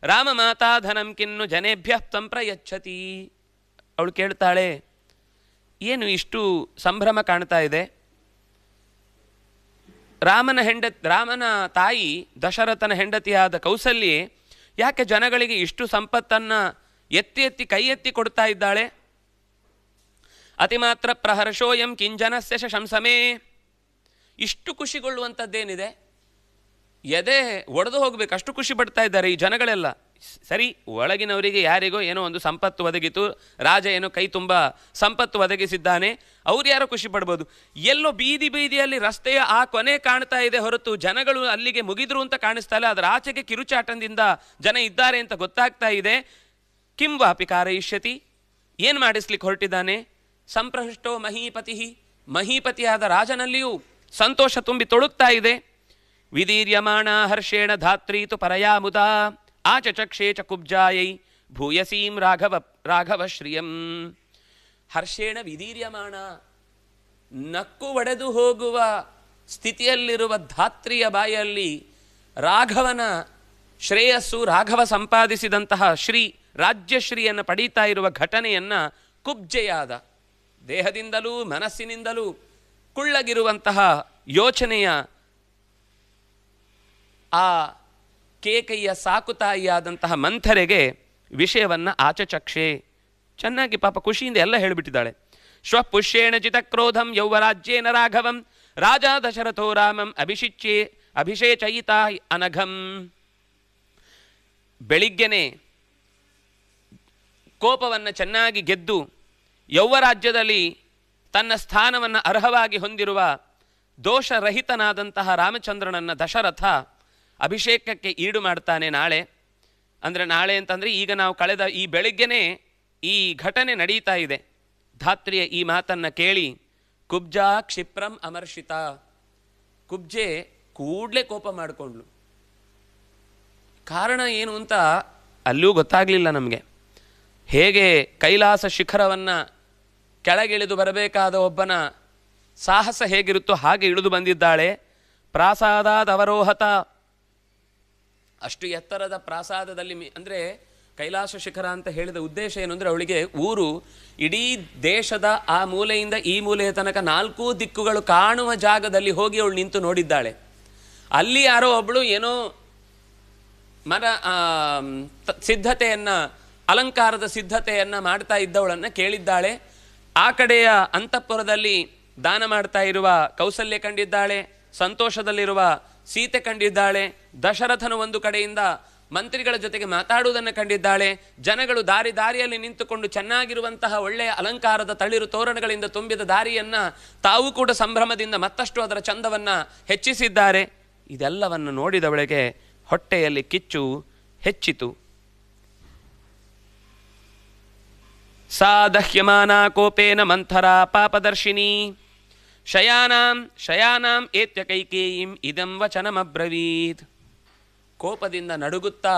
ರಾಮ ಮಾತಾ ಧನಂ ಕಿನ್ನು ಜನೇಭ್ಯ ಸಂಪ್ರಯಚ್ಛತಿ. ಅವಳು ಕೇಳ್ತಾಳೆ, ಏನು ಇಷ್ಟು ಸಂಭ್ರಮ ಕಾಣ್ತಾ ಇದೆ? ರಾಮನ ತಾಯಿ ದಶರಥನ ಹೆಂಡತಿಯಾದ ಕೌಸಲ್ಯೆ ಯಾಕೆ ಜನಗಳಿಗೆ ಇಷ್ಟು ಸಂಪತ್ತನ್ನು ಎತ್ತಿ ಎತ್ತಿ ಕೈ ಎತ್ತಿ ಕೊಡ್ತಾ ಇದ್ದಾಳೆ? ಅತಿಮಾತ್ರ ಪ್ರಹರ್ಷೋಯಂ ಕಿಂಜನಸ್ಯ ಶಂಸಮೇ. ಇಷ್ಟು ಖುಷಿಗೊಳ್ಳುವಂಥದ್ದೇನಿದೆ? ಎದೆ ಒಡೆದು ಹೋಗಬೇಕು, ಅಷ್ಟು ಖುಷಿ ಪಡ್ತಾ ಇದ್ದಾರೆ ಈ ಜನಗಳೆಲ್ಲ. ಸರಿ, ಒಳಗಿನವರಿಗೆ ಯಾರಿಗೋ ಏನೋ ಒಂದು ಸಂಪತ್ತು ಒದಗಿತು, ರಾಜ ಏನೋ ಕೈ ತುಂಬ ಸಂಪತ್ತು ಒದಗಿಸಿದ್ದಾನೆ, ಅವ್ರು ಯಾರೋ ಖುಷಿ ಪಡ್ಬೋದು. ಎಲ್ಲೋ ಬೀದಿ ಬೀದಿಯಲ್ಲಿ ರಸ್ತೆಯ ಆ ಕೊನೆ ಕಾಣ್ತಾ ಇದೆ ಹೊರತು ಜನಗಳು ಅಲ್ಲಿಗೆ ಮುಗಿದ್ರು ಅಂತ ಕಾಣಿಸ್ತಾ ಇಲ್ಲ. ಅದರ ಆಚೆಗೆ ಕಿರುಚಾಟದಿಂದ ಜನ ಇದ್ದಾರೆ ಅಂತ ಗೊತ್ತಾಗ್ತಾ ಇದೆ. ಕಿಂ ವಾಪಿ ಕಾರಯಿಷ್ಯತಿ, ಏನು ಮಾಡಿಸ್ಲಿಕ್ಕೆ ಹೊರಟಿದ್ದಾನೆ? ಸಂಪ್ರಹೃಷ್ಟೋ ಮಹೀಪತಿ, ಮಹೀಪತಿಯಾದ ರಾಜನಲ್ಲಿಯೂ ಸಂತೋಷ ತುಂಬಿ ತೊಳುಕ್ತಾ ಇದೆ. ವಿದೀರ್ಯಮಾಣ ಹರ್ಷೇಣ ಧಾತ್ರೀತು ಪರಯಾ ಮುದಾ ಆಚಚಕ್ಷೇ ಚ ಕುಬ್ಜಾಯೈ ಭೂಯಸೀಂ ರಾಘವ ಶ್ರಿಯಂ. ಹರ್ಷೇಣ ವಿದೀರ್ಯಮಾಣ, ನಕ್ಕು ಒಡೆದು ಹೋಗುವ ಸ್ಥಿತಿಯಲ್ಲಿರುವ ಧಾತ್ರಿಯ ಬಾಯಲ್ಲಿ ರಾಘವನ ಶ್ರೇಯಸ್ಸು, ರಾಘವ ಸಂಪಾದಿಸಿದಂತಹ ರಾಜ್ಯಶ್ರೀಯನ್ನು ಪಡೀತಾ ಇರುವ ಘಟನೆಯನ್ನು ಕುಬ್ಜೆಯಾದ, ದೇಹದಿಂದಲೂ ಮನಸ್ಸಿನಿಂದಲೂ ಕುಳ್ಳಗಿರುವಂತಹ ಯೋಚನೆಯ ಆ ಕೇಕೆಯ ಸಾಕುತಾಯಿಯಾದಂತಹ ಮಂಥರೆಗೆ ವಿಷಯವನ್ನು ಆಚಚಕ್ಷೆ, ಚೆನ್ನಾಗಿ ಪಾಪ ಖುಷಿಯಿಂದ ಎಲ್ಲ ಹೇಳಿಬಿಟ್ಟಿದ್ದಾಳೆ. ಶ್ವಪುಷ್ಯೇಣ ಚಿತಕ್ರೋಧಂ ಯೌವರಾಜ್ಯೇನ ರಾಘವಂ ರಾಜ ದಶರಥೋ ರಾಮಂ ಅಭಿಷೇಚಯಿತಾ ಅನಘಂ. ಬೆಳಿಗ್ಗೆನೆ ಕೋಪವನ್ನು ಚೆನ್ನಾಗಿ ಗೆದ್ದು ಯೌವರಾಜ್ಯದಲ್ಲಿ ತನ್ನ ಸ್ಥಾನವನ್ನು ಅರ್ಹವಾಗಿ ಹೊಂದಿರುವ ದೋಷರಹಿತನಾದಂತಹ ರಾಮಚಂದ್ರನನ್ನು ದಶರಥ ಅಭಿಷೇಕಕ್ಕೆ ಈಡು ಮಾಡ್ತಾನೆ. ನಾಳೆ ಅಂತಂದರೆ ಈಗ ನಾವು ಕಳೆದ ಈ ಬೆಳಿಗ್ಗೆನೇ ಈ ಘಟನೆ ನಡೀತಾ ಇದೆ. ಧಾತ್ರಿಯ ಈ ಮಾತನ್ನು ಕೇಳಿ ಕುಬ್ಜಾ ಕ್ಷಿಪ್ರಂ ಅಮರ್ಷಿತ, ಕುಬ್ಜೆ ಕೂಡಲೇ ಕೋಪ ಮಾಡಿಕೊಂಡ್ಲು. ಕಾರಣ ಏನು ಅಂತ ಅಲ್ಲೂ ಗೊತ್ತಾಗಲಿಲ್ಲ ನಮಗೆ. ಹೇಗೆ ಕೈಲಾಸ ಶಿಖರವನ್ನು ಕೆಳಗಿಳಿದು ಬರಬೇಕಾದ ಒಬ್ಬನ ಸಾಹಸ ಹೇಗಿರುತ್ತೋ ಹಾಗೆ ಇಳಿದು ಬಂದಿದ್ದಾಳೆ. ಪ್ರಾಸಾದಾದ ಅವರೋಹತ, ಅಷ್ಟು ಎತ್ತರದ ಪ್ರಾಸಾದದಲ್ಲಿ ಅಂದರೆ ಕೈಲಾಸ ಶಿಖರ ಅಂತ ಹೇಳಿದ ಉದ್ದೇಶ ಏನು ಅಂದರೆ ಅವಳಿಗೆ ಊರು ಇಡೀ ದೇಶದ ಆ ಮೂಲೆಯಿಂದ ಈ ಮೂಲೆಯ ತನಕ 4 ದಿಕ್ಕುಗಳು ಕಾಣುವ ಜಾಗದಲ್ಲಿ ಹೋಗಿ ಅವಳು ನಿಂತು ನೋಡಿದ್ದಾಳೆ. ಅಲ್ಲಿ ಯಾರೋ ಒಬ್ಬಳು ಏನೋ ಸಿದ್ಧತೆಯನ್ನು, ಅಲಂಕಾರದ ಸಿದ್ಧತೆಯನ್ನು ಮಾಡ್ತಾ ಇದ್ದವಳನ್ನು ಕೇಳಿದ್ದಾಳೆ. ಆ ಕಡೆಯ ಅಂತಃಪುರದಲ್ಲಿ ದಾನ ಮಾಡ್ತಾ ಇರುವ ಕೌಸಲ್ಯ ಕಂಡಿದ್ದಾಳೆ, ಸಂತೋಷದಲ್ಲಿರುವ ಸೀತೆ ಕಂಡಿದ್ದಾಳೆ, ದಶರಥನು ಒಂದು ಕಡೆಯಿಂದ ಮಂತ್ರಿಗಳ ಜೊತೆಗೆ ಮಾತಾಡುವುದನ್ನು ಕಂಡಿದ್ದಾಳೆ. ಜನಗಳು ದಾರಿಯಲ್ಲಿ ನಿಂತುಕೊಂಡು ಚೆನ್ನಾಗಿರುವಂತಹ ಒಳ್ಳೆಯ ಅಲಂಕಾರದ ತಳಿರು ತೋರಣಗಳಿಂದ ತುಂಬಿದ ದಾರಿಯನ್ನು ತಾವು ಕೂಡ ಸಂಭ್ರಮದಿಂದ ಮತ್ತಷ್ಟು ಅದರ ಚಂದವನ್ನು ಹೆಚ್ಚಿಸಿದ್ದಾರೆ. ಇದೆಲ್ಲವನ್ನು ನೋಡಿದವಳಿಗೆ ಹೊಟ್ಟೆಯಲ್ಲಿ ಕಿಚ್ಚು ಹೆಚ್ಚಿತು. ಸಾ ದಹ್ಯಮಾನ ಕೋಪೇನ ಮಂಥರ ಪಾಪದರ್ಶಿನಿ ಶಯಾನಾಂ ಏತ್ಯ ಕೈಕೇಯಿಂ ಇದಂ ವಚನಮಬ್ರವೀತ್. ಕೋಪದಿಂದ ನಡುಗುತ್ತಾ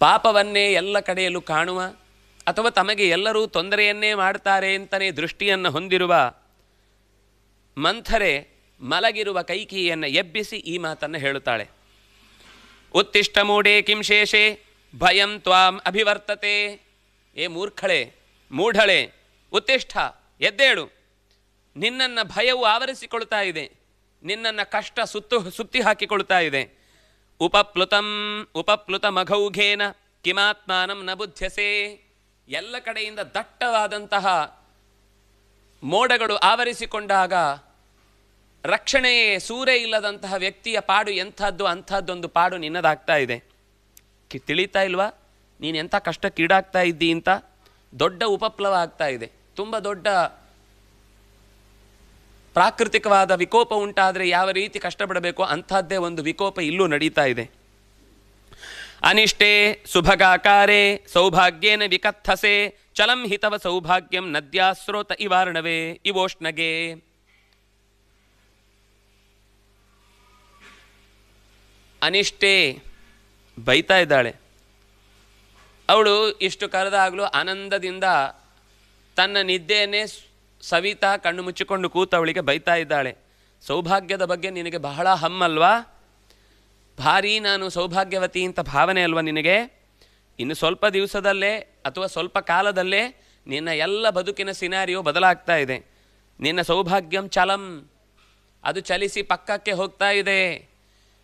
ಪಾಪವನ್ನೇ ಎಲ್ಲ ಕಡೆಯಲ್ಲೂ ಕಾಣುವ ಅಥವಾ ತಮಗೆ ಎಲ್ಲರೂ ತೊಂದರೆಯನ್ನೇ ಮಾಡ್ತಾರೆ ಅಂತಲೇ ದೃಷ್ಟಿಯನ್ನು ಹೊಂದಿರುವ ಮಂಥರೆ ಮಲಗಿರುವ ಕೈಕೇಯಿಯನ್ನು ಎಬ್ಬಿಸಿ ಈ ಮಾತನ್ನು ಹೇಳುತ್ತಾಳೆ. ಉತ್ತಿಷ್ಟ ಮೂಢೆ ಕಿಂ ಶೇಷೆ ಭಯಂ ತ್ವಾಂ ಅಭಿವರ್ತತೆ. ಏ ಮೂಢಳೆ, ಉತ್ತಿಷ್ಠ, ಎದ್ದೇಳು. ನಿನ್ನನ್ನು ಭಯವು ಆವರಿಸಿಕೊಳ್ತಾ ಇದೆ, ನಿನ್ನನ್ನು ಕಷ್ಟ ಸುತ್ತಿ ಹಾಕಿಕೊಳ್ತಾ ಇದೆ. ಉಪಪ್ಲುತ ಮಘೌಘೇನ ಕಿಮಾತ್ಮಾನಂ ನ ಬುದ್ಧ್ಯಸೆ. ಎಲ್ಲ ಕಡೆಯಿಂದ ದಟ್ಟವಾದಂತಹ ಮೋಡಗಳು ಆವರಿಸಿಕೊಂಡಾಗ ರಕ್ಷಣೆಯೇ ಸೂರೇ ಇಲ್ಲದಂತಹ ವ್ಯಕ್ತಿಯ ಪಾಡು ಎಂಥದ್ದು, ಅಂಥದ್ದೊಂದು ಪಾಡು ನಿನ್ನದಾಗ್ತಾ ಇದೆ. ತಿಳಿತಾ ಇಲ್ವಾ ನೀನು ಎಂಥ ಕಷ್ಟಕ್ಕೀಡಾಗ್ತಾ ಇದ್ದಿ ಅಂತ? ದೊಡ್ಡ ಉಪಪ್ಲವ ಆಗ್ತಾ ಇದೆ. ತುಂಬ ದೊಡ್ಡ ಪ್ರಾಕೃತಿಕವಾದ ವಿಕೋಪ ಉಂಟಾದರೆ ಯಾವ ರೀತಿ ಕಷ್ಟಪಡಬೇಕೋ ಅಂಥದ್ದೇ ಒಂದು ವಿಕೋಪ ಇಲ್ಲೂ ನಡೀತಾ ಇದೆ. ಅನಿಷ್ಟೇ ಸುಭಗಾಕಾರೇ ಸೌಭಾಗ್ಯೇನ ವಿಕಥಸೆ ಚಲಂ ಹಿತವ ಸೌಭಾಗ್ಯಂ ನದ್ಯಾಸ್ರೋತ ಇವಾರ್ಣವೇ ಇವೋಷ್ಣಗೆ. ಅನಿಷ್ಟೇ ಬೈತಾ ಇದ್ದಾಳೆ. ಅವಳು ಇಷ್ಟು ಕರೆದಾಗಲೂ ಆನಂದದಿಂದ ತನ್ನ ನಿದ್ದೆಯನ್ನೇ ಸವಿತಾ ಕಣ್ಣು ಮುಚ್ಚಿಕೊಂಡು ಕೂತವಳಿಗೆ ಬೈತಾ ಇದ್ದಾಳೆ. ಸೌಭಾಗ್ಯದ ಬಗ್ಗೆ ನಿನಗೆ ಬಹಳ ಹಮ್ಮಲ್ವಾ? ಭಾರೀ ನಾನು ಸೌಭಾಗ್ಯವತಿ ಅಂತ ಭಾವನೆ ಅಲ್ವಾ ನಿನಗೆ? ಇನ್ನು ಸ್ವಲ್ಪ ದಿವಸದಲ್ಲೇ ಅಥವಾ ಸ್ವಲ್ಪ ಕಾಲದಲ್ಲೇ ನಿನ್ನ ಎಲ್ಲ ಬದುಕಿನ ಸಿನಾರಿಯೋ ಬದಲಾಗ್ತಾ ಇದೆ. ನಿನ್ನ ಸೌಭಾಗ್ಯಂ ಚಲಂ, ಅದು ಚಲಿಸಿ ಪಕ್ಕಕ್ಕೆ ಹೋಗ್ತಾ ಇದೆ.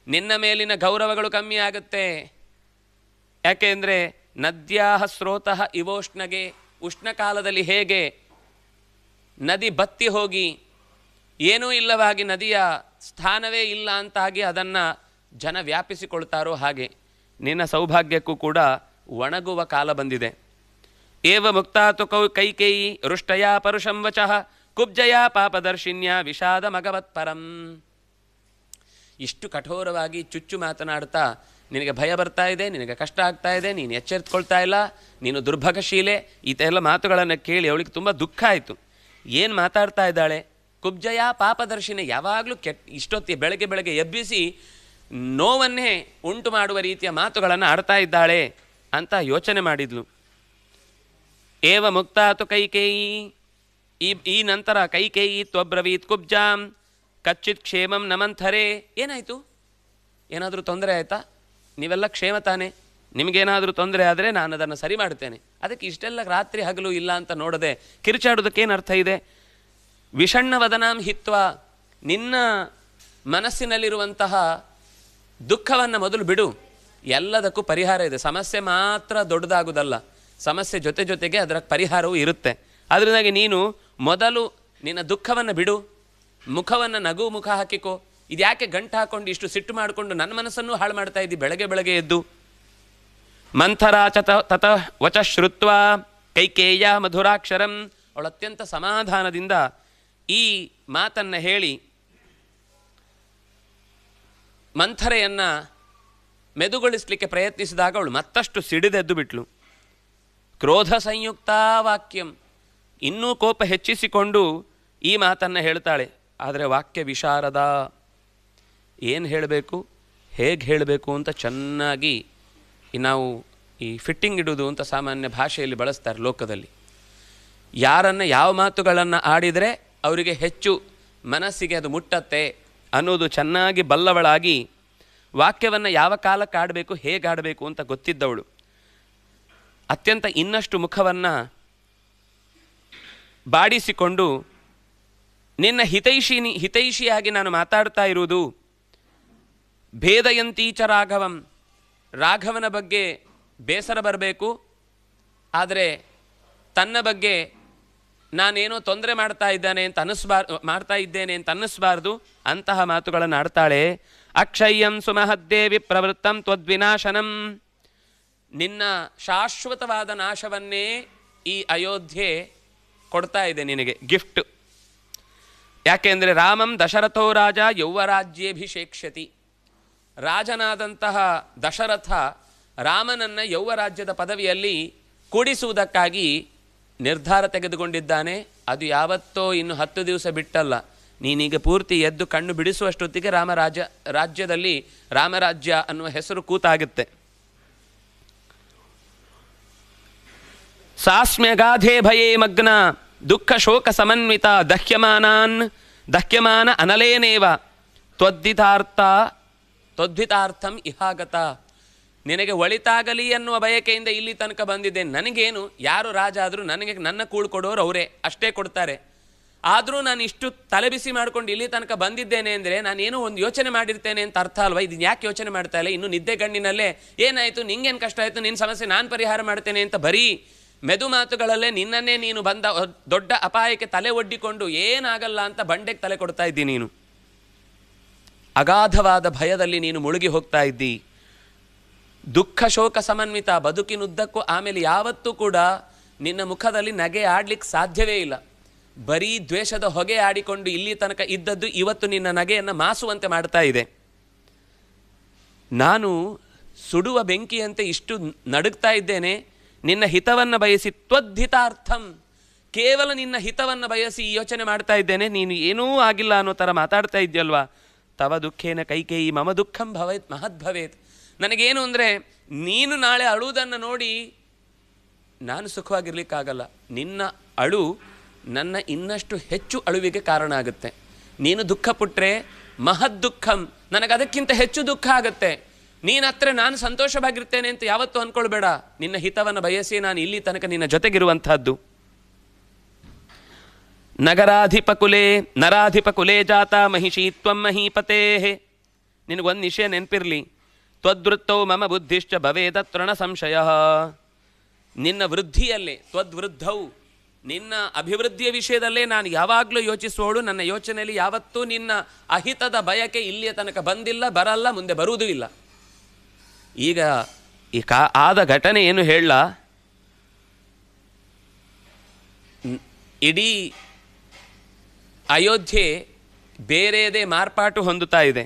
ನಿನ್ನ ಮೇಲಿನ ಗೌರವಗಳು ಕಮ್ಮಿ ಆಗುತ್ತೆ. ಯಾಕೆಂದರೆ ನದ್ಯಾಹ ಸ್ರೋತಃ ಇವೋಷ್ಣಗೆ, ಉಷ್ಣಕಾಲದಲ್ಲಿ ಹೇಗೆ ನದಿ ಬತ್ತಿ ಹೋಗಿ ಏನೂ ಇಲ್ಲವಾಗಿ ನದಿಯ ಸ್ಥಾನವೇ ಇಲ್ಲ ಅಂತಾಗಿ ಅದನ್ನು ಜನ ವ್ಯಾಪಿಸಿಕೊಳ್ತಾರೋ ಹಾಗೆ ನಿನ್ನ ಸೌಭಾಗ್ಯಕ್ಕೂ ಕೂಡ ಒಣಗುವ ಕಾಲ ಬಂದಿದೆ. ಏವ ಮುಕ್ತಾತು ಕೈಕೇಯಿ ರುಷ್ಟಯ ಪರುಷಂ ವಚಃ ಕುಬ್ಜಯ ಪಾಪದರ್ಶಿನ್ಯ ವಿಷಾದ ಮಗವತ್ಪರಂ. ಇಷ್ಟು ಕಠೋರವಾಗಿ ಚುಚ್ಚು ಮಾತನಾಡ್ತಾ ನಿನಗೆ ಭಯ ಬರ್ತಾ ಇದೆ, ನಿನಗೆ ಕಷ್ಟ ಆಗ್ತಾ ಇದೆ, ನೀನು ಎಚ್ಚೆತ್ಕೊಳ್ತಾ ಇಲ್ಲ, ನೀನು ದುರ್ಭಗಶೀಲೆ, ಈತೆಲ್ಲ ಮಾತುಗಳನ್ನು ಕೇಳಿ ಅವಳಿಗೆ ತುಂಬ ದುಃಖ ಆಯಿತು. ಏನು ಮಾತಾಡ್ತಾ ಇದ್ದಾಳೆ? ಕುಬ್ಜಯ ಪಾಪದರ್ಶಿನಿ, ಯಾವಾಗಲೂ ಇಷ್ಟೊತ್ತಿ ಬೆಳಗ್ಗೆ ಎಬ್ಬಿಸಿ ನೋವನ್ನೇ ಉಂಟು ಮಾಡುವ ರೀತಿಯ ಮಾತುಗಳನ್ನು ಆಡ್ತಾ ಇದ್ದಾಳೆ ಅಂತ ಯೋಚನೆ ಮಾಡಿದ್ಲು. ಏವ ಮುಕ್ತಾತು ಕೈಕೇಯಿ, ಈ ನಂತರ ಕೈಕೇಯಿ ತ್ವಬ್ರವೀತ್ ಕುಬ್ಜಾಂ ಕಚ್ಚಿತ್ ಕ್ಷೇಮಂ ನಮಂಥರೆ. ಏನಾಯಿತು? ಏನಾದರೂ ತೊಂದರೆ ಆಯಿತಾ? ನೀವೆಲ್ಲ ಕ್ಷೇಮ ತಾನೆ? ನಿಮಗೇನಾದರೂ ತೊಂದರೆ ಆದರೆ ನಾನು ಅದನ್ನು ಸರಿ ಮಾಡ್ತೇನೆ. ಅದಕ್ಕೆ ಇಷ್ಟೆಲ್ಲ ರಾತ್ರಿ ಹಗಲು ಇಲ್ಲ ಅಂತ ನೋಡದೆ ಕಿರುಚಾಡೋದಕ್ಕೇನು ಅರ್ಥ ಇದೆ? ವಿಷಣ್ಣ ವದನಾಂ ಹಿತ್ವ, ನಿನ್ನ ಮನಸ್ಸಿನಲ್ಲಿರುವಂತಹ ದುಃಖವನ್ನು ಮೊದಲು ಬಿಡು. ಎಲ್ಲದಕ್ಕೂ ಪರಿಹಾರ ಇದೆ. ಸಮಸ್ಯೆ ಮಾತ್ರ ದೊಡ್ಡದಾಗುವುದಲ್ಲ, ಸಮಸ್ಯೆ ಜೊತೆಗೆ ಅದರ ಪರಿಹಾರವೂ ಇರುತ್ತೆ. ಅದರಿಂದಾಗಿ ನೀನು ಮೊದಲು ನಿನ್ನ ದುಃಖವನ್ನು ಬಿಡು, ಮುಖವನ್ನು ನಗು ಮುಖ ಹಾಕಿಕೋ. ಇದ್ಯಾಕೆ ಗಂಟು ಹಾಕೊಂಡು ಇಷ್ಟು ಸಿಟ್ಟು ಮಾಡಿಕೊಂಡು ನನ್ನ ಮನಸ್ಸನ್ನು ಹಾಳು ಮಾಡ್ತಾ ಇದ್ದಿ ಬೆಳಗ್ಗೆ ಎದ್ದು? ಮಂಥರಾ ತತ ವಚ ಶ್ರುತ್ವ ಕೈಕೇಯ ಮಧುರಾಕ್ಷರಂ. ಅವಳು ಅತ್ಯಂತ ಸಮಾಧಾನದಿಂದ ಈ ಮಾತನ್ನು ಹೇಳಿ ಮಂಥರೆಯನ್ನು ಮೆದುಗೊಳಿಸಲಿಕ್ಕೆ ಪ್ರಯತ್ನಿಸಿದಾಗ ಅವಳು ಮತ್ತಷ್ಟು ಸಿಡಿದೆದ್ದು ಬಿಟ್ಲು. ಕ್ರೋಧ ಸಂಯುಕ್ತ ವಾಕ್ಯಂ, ಇನ್ನೂ ಕೋಪ ಹೆಚ್ಚಿಸಿಕೊಂಡು ಈ ಮಾತನ್ನು ಹೇಳ್ತಾಳೆ. ಆದರೆ ವಾಕ್ಯ ವಿಶಾರದ, ಏನು ಹೇಳಬೇಕು, ಹೇಗೆ ಹೇಳಬೇಕು ಅಂತ ಚೆನ್ನಾಗಿ ನಾವು ಈ ಫಿಟ್ಟಿಂಗ್ ಇಡುವುದು ಅಂತ ಸಾಮಾನ್ಯ ಭಾಷೆಯಲ್ಲಿ ಬಳಸ್ತಾರೆ ಲೋಕದಲ್ಲಿ. ಯಾರನ್ನು ಯಾವ ಮಾತುಗಳನ್ನು ಆಡಿದರೆ ಅವರಿಗೆ ಹೆಚ್ಚು ಮನಸ್ಸಿಗೆ ಅದು ಮುಟ್ಟತ್ತೆ ಅನ್ನೋದು ಚೆನ್ನಾಗಿ ಬಲ್ಲವಳಾಗಿ ವಾಕ್ಯವನ್ನು ಯಾವ ಕಾಲಕ್ಕೆ ಆಡಬೇಕು, ಹೇಗೆ ಆಡಬೇಕು ಅಂತ ಗೊತ್ತಿದ್ದವಳು. ಅತ್ಯಂತ ಇನ್ನಷ್ಟು ಮುಖವನ್ನು ಬಾಡಿಸಿಕೊಂಡು ನಿನ್ನ ಹಿತೈಷಿಯಾಗಿ ನಾನು ಮಾತಾಡ್ತಾ ಇರುವುದು ಭೇದಯಂತೀ ಚ ರಾಘವಂ, ರಾಘವನ ಬಗ್ಗೆ ಬೇಸರ ಬರಬೇಕು, ಆದರೆ ತನ್ನ ಬಗ್ಗೆ ನಾನೇನೋ ತೊಂದರೆ ಮಾಡ್ತಾ ಇದ್ದೇನೆ ಅಂತ ಅನ್ನಿಸ್ಬಾರ್ದು. ಅಂತಹ ಮಾತುಗಳನ್ನು ಆಡ್ತಾಳೆ. ಅಕ್ಷಯ್ಯಂ ಸುಮಹದ್ದೇವಿ ಪ್ರವೃತ್ತಂ ತ್ವದ್ವಿನಾಶನಂ, ನಿನ್ನ ಶಾಶ್ವತವಾದ ನಾಶವನ್ನೇ ಈ ಅಯೋಧ್ಯೆ ಕೊಡ್ತಾ ಇದೆ ನಿನಗೆ ಗಿಫ್ಟ್. ಯಾಕೆಂದರೆ ರಾಮಂ ದಶರಥೋ ರಾಜ ಯೌವರಾಜ್ಯೇಭಿಷೇಕ್ಷ್ಯತಿ, ರಾಜನಾದಂತಹ ದಶರಥ ರಾಮನನ್ನು ಯೌವರಾಜ್ಯದ ಪದವಿಯಲ್ಲಿ ಕೂಡಿಸುವುದಕ್ಕಾಗಿ ನಿರ್ಧಾರ ತೆಗೆದುಕೊಂಡಿದ್ದಾನೆ. ಅದು ಯಾವತ್ತೋ ಇನ್ನು 10 ದಿವಸ ಬಿಟ್ಟಲ್ಲ, ನೀನೀಗ ಪೂರ್ತಿ ಎದ್ದು ಕಣ್ಣು ಬಿಡಿಸುವಷ್ಟೊತ್ತಿಗೆ ರಾಜ್ಯದಲ್ಲಿ ರಾಮರಾಜ್ಯ ಅನ್ನುವ ಹೆಸರು ಕೂತಾಗುತ್ತೆ. ಸಾಸ್ಮ್ಯಗಾಧೆ ಭಯೇ ಮಗ್ನ ದುಃಖ ಶೋಕ ಸಮನ್ವಿತ ದಹ್ಯಮಾನ ಅನಲೇನೇವ ತ್ವದ್ವಿತಾರ್ಥಂ ಇಹಾಗತ. ನಿನಗೆ ಒಳಿತಾಗಲಿ ಅನ್ನುವ ಬಯಕೆಯಿಂದ ಇಲ್ಲಿ ತನಕ ಬಂದಿದ್ದೆ. ನನಗೇನು, ಯಾರು ರಾಜ ಆದರೂ ನನಗೆ ನನ್ನ ಕೂಳ್ಕೊಡೋರು ಅವರೇ, ಅಷ್ಟೇ ಕೊಡ್ತಾರೆ. ಆದರೂ ನಾನು ಇಷ್ಟು ತಲೆಬಿಸಿ ಮಾಡ್ಕೊಂಡು ಇಲ್ಲಿ ತನಕ ಬಂದಿದ್ದೇನೆ ಅಂದರೆ ನಾನೇನೋ ಒಂದು ಯೋಚನೆ ಮಾಡಿರ್ತೇನೆ ಅಂತ ಅರ್ಥ ಅಲ್ವಾ? ಇದು ಯಾಕೆ ಯೋಚನೆ ಮಾಡ್ತಾ ಇಲ್ಲ? ಇನ್ನು ನಿದ್ದೆ ಗಣ್ಣಿನಲ್ಲೇ ಏನಾಯಿತು, ನಿಂಗೇನು ಕಷ್ಟ ಆಯಿತು, ನಿನ್ನ ಸಮಸ್ಯೆ ನಾನು ಪರಿಹಾರ ಮಾಡ್ತೇನೆ ಅಂತ ಬರೀ ಮೆದು ಮಾತುಗಳಲ್ಲೇ ನಿನ್ನನ್ನೇ ನೀನು ಬಂದ ದೊಡ್ಡ ಅಪಾಯಕ್ಕೆ ತಲೆ ಒಡ್ಡಿಕೊಂಡು ಏನಾಗಲ್ಲ ಅಂತ ಬಂಡೆಗೆ ತಲೆ ಕೊಡ್ತಾ ಇದ್ದಿ. ನೀನು ಅಗಾಧವಾದ ಭಯದಲ್ಲಿ ನೀನು ಮುಳುಗಿ ಹೋಗ್ತಾ ಇದ್ದಿ. ದುಃಖ ಶೋಕ ಸಮನ್ವಿತ, ಬದುಕಿನುದ್ದಕ್ಕೂ ಆಮೇಲೆ ಯಾವತ್ತೂ ಕೂಡ ನಿನ್ನ ಮುಖದಲ್ಲಿ ನಗೆ ಆಡ್ಲಿಕ್ಕೆ ಸಾಧ್ಯವೇ ಇಲ್ಲ. ಬರೀ ದ್ವೇಷದ ಹೊಗೆ ಆಡಿಕೊಂಡು ಇಲ್ಲಿ ತನಕ ಇದ್ದದ್ದು ಇವತ್ತು ನಿನ್ನ ನಗೆಯನ್ನು ಮಾಸುವಂತೆ ಮಾಡ್ತಾ ಇದೆ. ನಾನು ಸುಡುವ ಬೆಂಕಿಯಂತೆ ಇಷ್ಟು ನಡುಗ್ತಾ ಇದ್ದೇನೆ ನಿನ್ನ ಹಿತವನ್ನು ಬಯಸಿ. ತ್ವದ್ಹಿತಾರ್ಥಂ, ಕೇವಲ ನಿನ್ನ ಹಿತವನ್ನು ಬಯಸಿ ಈ ಯೋಚನೆ ಮಾಡ್ತಾ ಇದ್ದೇನೆ. ನೀನು ಏನೂ ಆಗಿಲ್ಲ ಅನ್ನೋ ಥರ ಮಾತಾಡ್ತಾ ಇದ್ಯಲ್ವಾ. ತವ ದುಃಖೇನ ಕೈಕೇಯಿ ಮಮ ದುಃಖಂ ಭವೇತ್ ಮಹದ್ಭವೇತ್. ನನಗೇನು ಅಂದರೆ ನೀನು ನಾಳೆ ಅಳುವುದನ್ನು ನೋಡಿ ನಾನು ಸುಖವಾಗಿರ್ಲಿಕ್ಕಾಗಲ್ಲ. ನಿನ್ನ ಅಳು ನನ್ನ ಇನ್ನಷ್ಟು ಹೆಚ್ಚು ಅಳುವಿಗೆ ಕಾರಣ ಆಗುತ್ತೆ. ನೀನು ದುಃಖಪಟ್ಟರೆ ಮಹದ್ ದುಃಖಂ, ನನಗದಕ್ಕಿಂತ ಹೆಚ್ಚು ದುಃಖ ಆಗುತ್ತೆ. ನೀನತ್ರ ನಾನು ಸಂತೋಷವಾಗಿರ್ತೇನೆ ಅಂತ ಯಾವತ್ತೂ ಅಂದ್ಕೊಳ್ಬೇಡ. ನಿನ್ನ ಹಿತವನ್ನು ಬಯಸಿ ನಾನು ಇಲ್ಲಿ ತನಕ ನಿನ್ನ ಜೊತೆಗಿರುವಂಥದ್ದು. ನರಾಧಿಪಕುಲೇ ಜಾತ ಮಹಿಷಿ ತ್ವಂ ಮಹೀಪತೇ. ನಿನಗೊಂದು ವಿಷಯ ನೆನಪಿರಲಿ, ತ್ವದ್ವೃತ್ತೌ ಮಮ ಬುದ್ಧಿಶ್ಚ ಭವೇದ ತೃಣ ಸಂಶಯ. ನಿನ್ನ ವೃದ್ಧಿಯಲ್ಲೇ, ತ್ವದ್ವೃದ್ಧೌ, ನಿನ್ನ ಅಭಿವೃದ್ಧಿಯ ವಿಷಯದಲ್ಲೇ ನಾನು ಯಾವಾಗಲೂ ಯೋಚಿಸುವವಳು. ನನ್ನ ಯೋಚನೆಯಲ್ಲಿ ಯಾವತ್ತೂ ನಿನ್ನ ಅಹಿತದ ಬಯಕೆ ಇಲ್ಲಿಯ ತನಕ ಬಂದಿಲ್ಲ, ಬರಲ್ಲ, ಮುಂದೆ ಬರುವುದೂ ಇಲ್ಲ. ಈಗ ಆದ ಘಟನೆ ಏನು ಹೇಳ, ಇಡೀ ಅಯೋಧ್ಯೆ ಬೇರೆಯದೇ ಮಾರ್ಪಾಟು ಹೊಂದುತ್ತಾ ಇದೆ.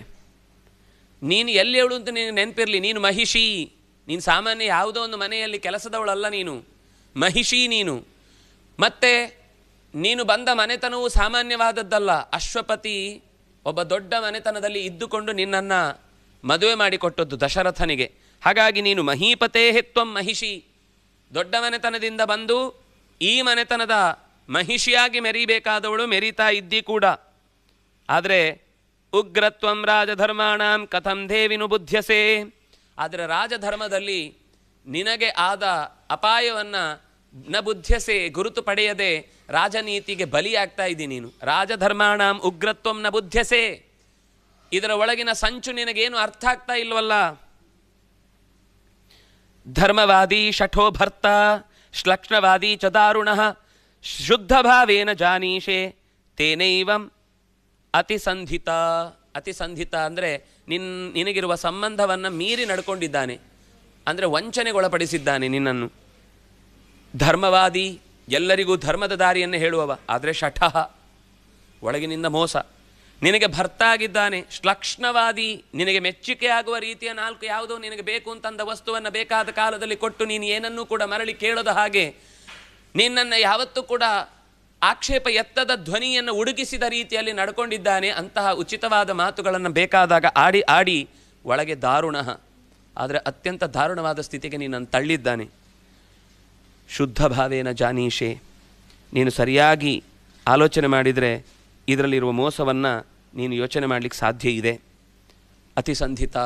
ನೀನು ಎಲ್ಲಿ ಹೇಳು ಅಂತ ನೀನು ನೆನಪಿರಲಿ, ನೀನು ಮಹಿಷಿ. ನೀನು ಸಾಮಾನ್ಯ ಯಾವುದೋ ಒಂದು ಮನೆಯಲ್ಲಿ ಕೆಲಸದವಳಲ್ಲ, ನೀನು ಮಹಿಷಿ ನೀನು. ಮತ್ತೆ ನೀನು ಬಂದ ಮನೆತನವು ಸಾಮಾನ್ಯವಾದದ್ದಲ್ಲ. ಅಶ್ವಪತಿ ಒಬ್ಬ ದೊಡ್ಡ ಮನೆತನದಲ್ಲಿ ಇದ್ದುಕೊಂಡು ನಿನ್ನನ್ನು ಮದುವೆ ಮಾಡಿಕೊಟ್ಟದ್ದು ದಶರಥನಿಗೆ. ಹಾಗಾಗಿ ನೀನು ಮಹೀಪತೇ ತ್ವಂ ಮಹಿಷಿ, ದೊಡ್ಡ ಮನೆತನದಿಂದ ಬಂದು ಈ ಮನೆತನದ ಮಹಿಷಿಯಾಗಿ ಮೆರಿಬೇಕಾದವಳು, ಮೆರೀತಾ ಇದ್ದಿ ಕೂಡ. ಆದರೆ ಉಗ್ರತ್ವಂ ರಾಜಧರ್ಮಾಣಂ ಕಥಂ ದೇವಿನು ಬುದ್ಧ್ಯಸೆ. ಆದರೆ ರಾಜಧರ್ಮದಲ್ಲಿ ನಿನಗೆ ಆದ ಅಪಾಯವನ್ನು ನ ಬುದ್ಧ್ಯಸೆ, ಗುರುತು ಪಡೆಯದೆ ರಾಜನೀತಿಗೆ ಬಲಿಯಾಗ್ತಾ ಇದ್ದಿ ನೀನು. ರಾಜಧರ್ಮಾಣಂ ಉಗ್ರತ್ವಂ ನ ಬುದ್ಧ್ಯಸೆ. ಇದರ ಒಳಗಿನ ಸಂಚು ನಿನಗೇನು ಅರ್ಥ ಆಗ್ತಾ ಇಲ್ವಲ್ಲ. ಧರ್ಮವಾದಿ ಶಠೋ ಭರ್ತ ಶ್ಲಕ್ಷ್ಣವಾದಿ ಚ ದಾರುಣಃ ಶುದ್ಧ ಭಾವೇನ ಜಾನೀಷೆ ತೇನೈವಂ ಅತಿಸಂಧಿತ. ಅತಿಸಂಧಿತ ಅಂದರೆ ನಿನಗಿರುವ ಸಂಬಂಧವನ್ನು ಮೀರಿ ನಡ್ಕೊಂಡಿದ್ದಾನೆ, ಅಂದರೆ ವಂಚನೆಗೊಳಪಡಿಸಿದ್ದಾನೆ ನಿನ್ನನ್ನು. ಧರ್ಮವಾದಿ, ಎಲ್ಲರಿಗೂ ಧರ್ಮದ ದಾರಿಯನ್ನು ಹೇಳುವವ, ಆದರೆ ಶಠಃ, ಒಳಗಿನಿಂದ ಮೋಸ. ನಿನಗೆ ಭರ್ತ ಆಗಿದ್ದಾನೆ. ಶ್ಲಕ್ಷ್ಣವಾದಿ, ನಿನಗೆ ಮೆಚ್ಚುಗೆ ಆಗುವ ರೀತಿಯ 4 ಯಾವುದೋ ನಿನಗೆ ಬೇಕು ಅಂತಂದ ವಸ್ತುವನ್ನು ಬೇಕಾದ ಕಾಲದಲ್ಲಿ ಕೊಟ್ಟು ನೀನು ಏನನ್ನೂ ಕೂಡ ಮರಳಿ ಕೇಳೋದ ಹಾಗೆ ನಿನ್ನನ್ನು ಯಾವತ್ತೂ ಕೂಡ ಆಕ್ಷೇಪ ಎತ್ತದ ಧ್ವನಿಯನ್ನು ಉಡುಗಿಸಿದ ರೀತಿಯಲ್ಲಿ ನಡ್ಕೊಂಡಿದ್ದಾನೆ. ಅಂತಹ ಉಚಿತವಾದ ಮಾತುಗಳನ್ನು ಬೇಕಾದಾಗ ಆಡಿ ಆಡಿ ಒಳಗೆ ದಾರುಣ, ಆದರೆ ಅತ್ಯಂತ ದಾರುಣವಾದ ಸ್ಥಿತಿಗೆ ನೀನನ್ನು ತಳ್ಳಿದ್ದಾನೆ. ಶುದ್ಧ ಭಾವೇನ ಜಾನೀಷೆ, ನೀನು ಸರಿಯಾಗಿ ಆಲೋಚನೆ ಮಾಡಿದರೆ ಇದರಲ್ಲಿರುವ ಮೋಸವನ್ನು ನೀನು ಯೋಚನೆ ಮಾಡಲಿಕ್ಕೆ ಸಾಧ್ಯ ಇದೆ. ಅತಿಸಂಧಿತ,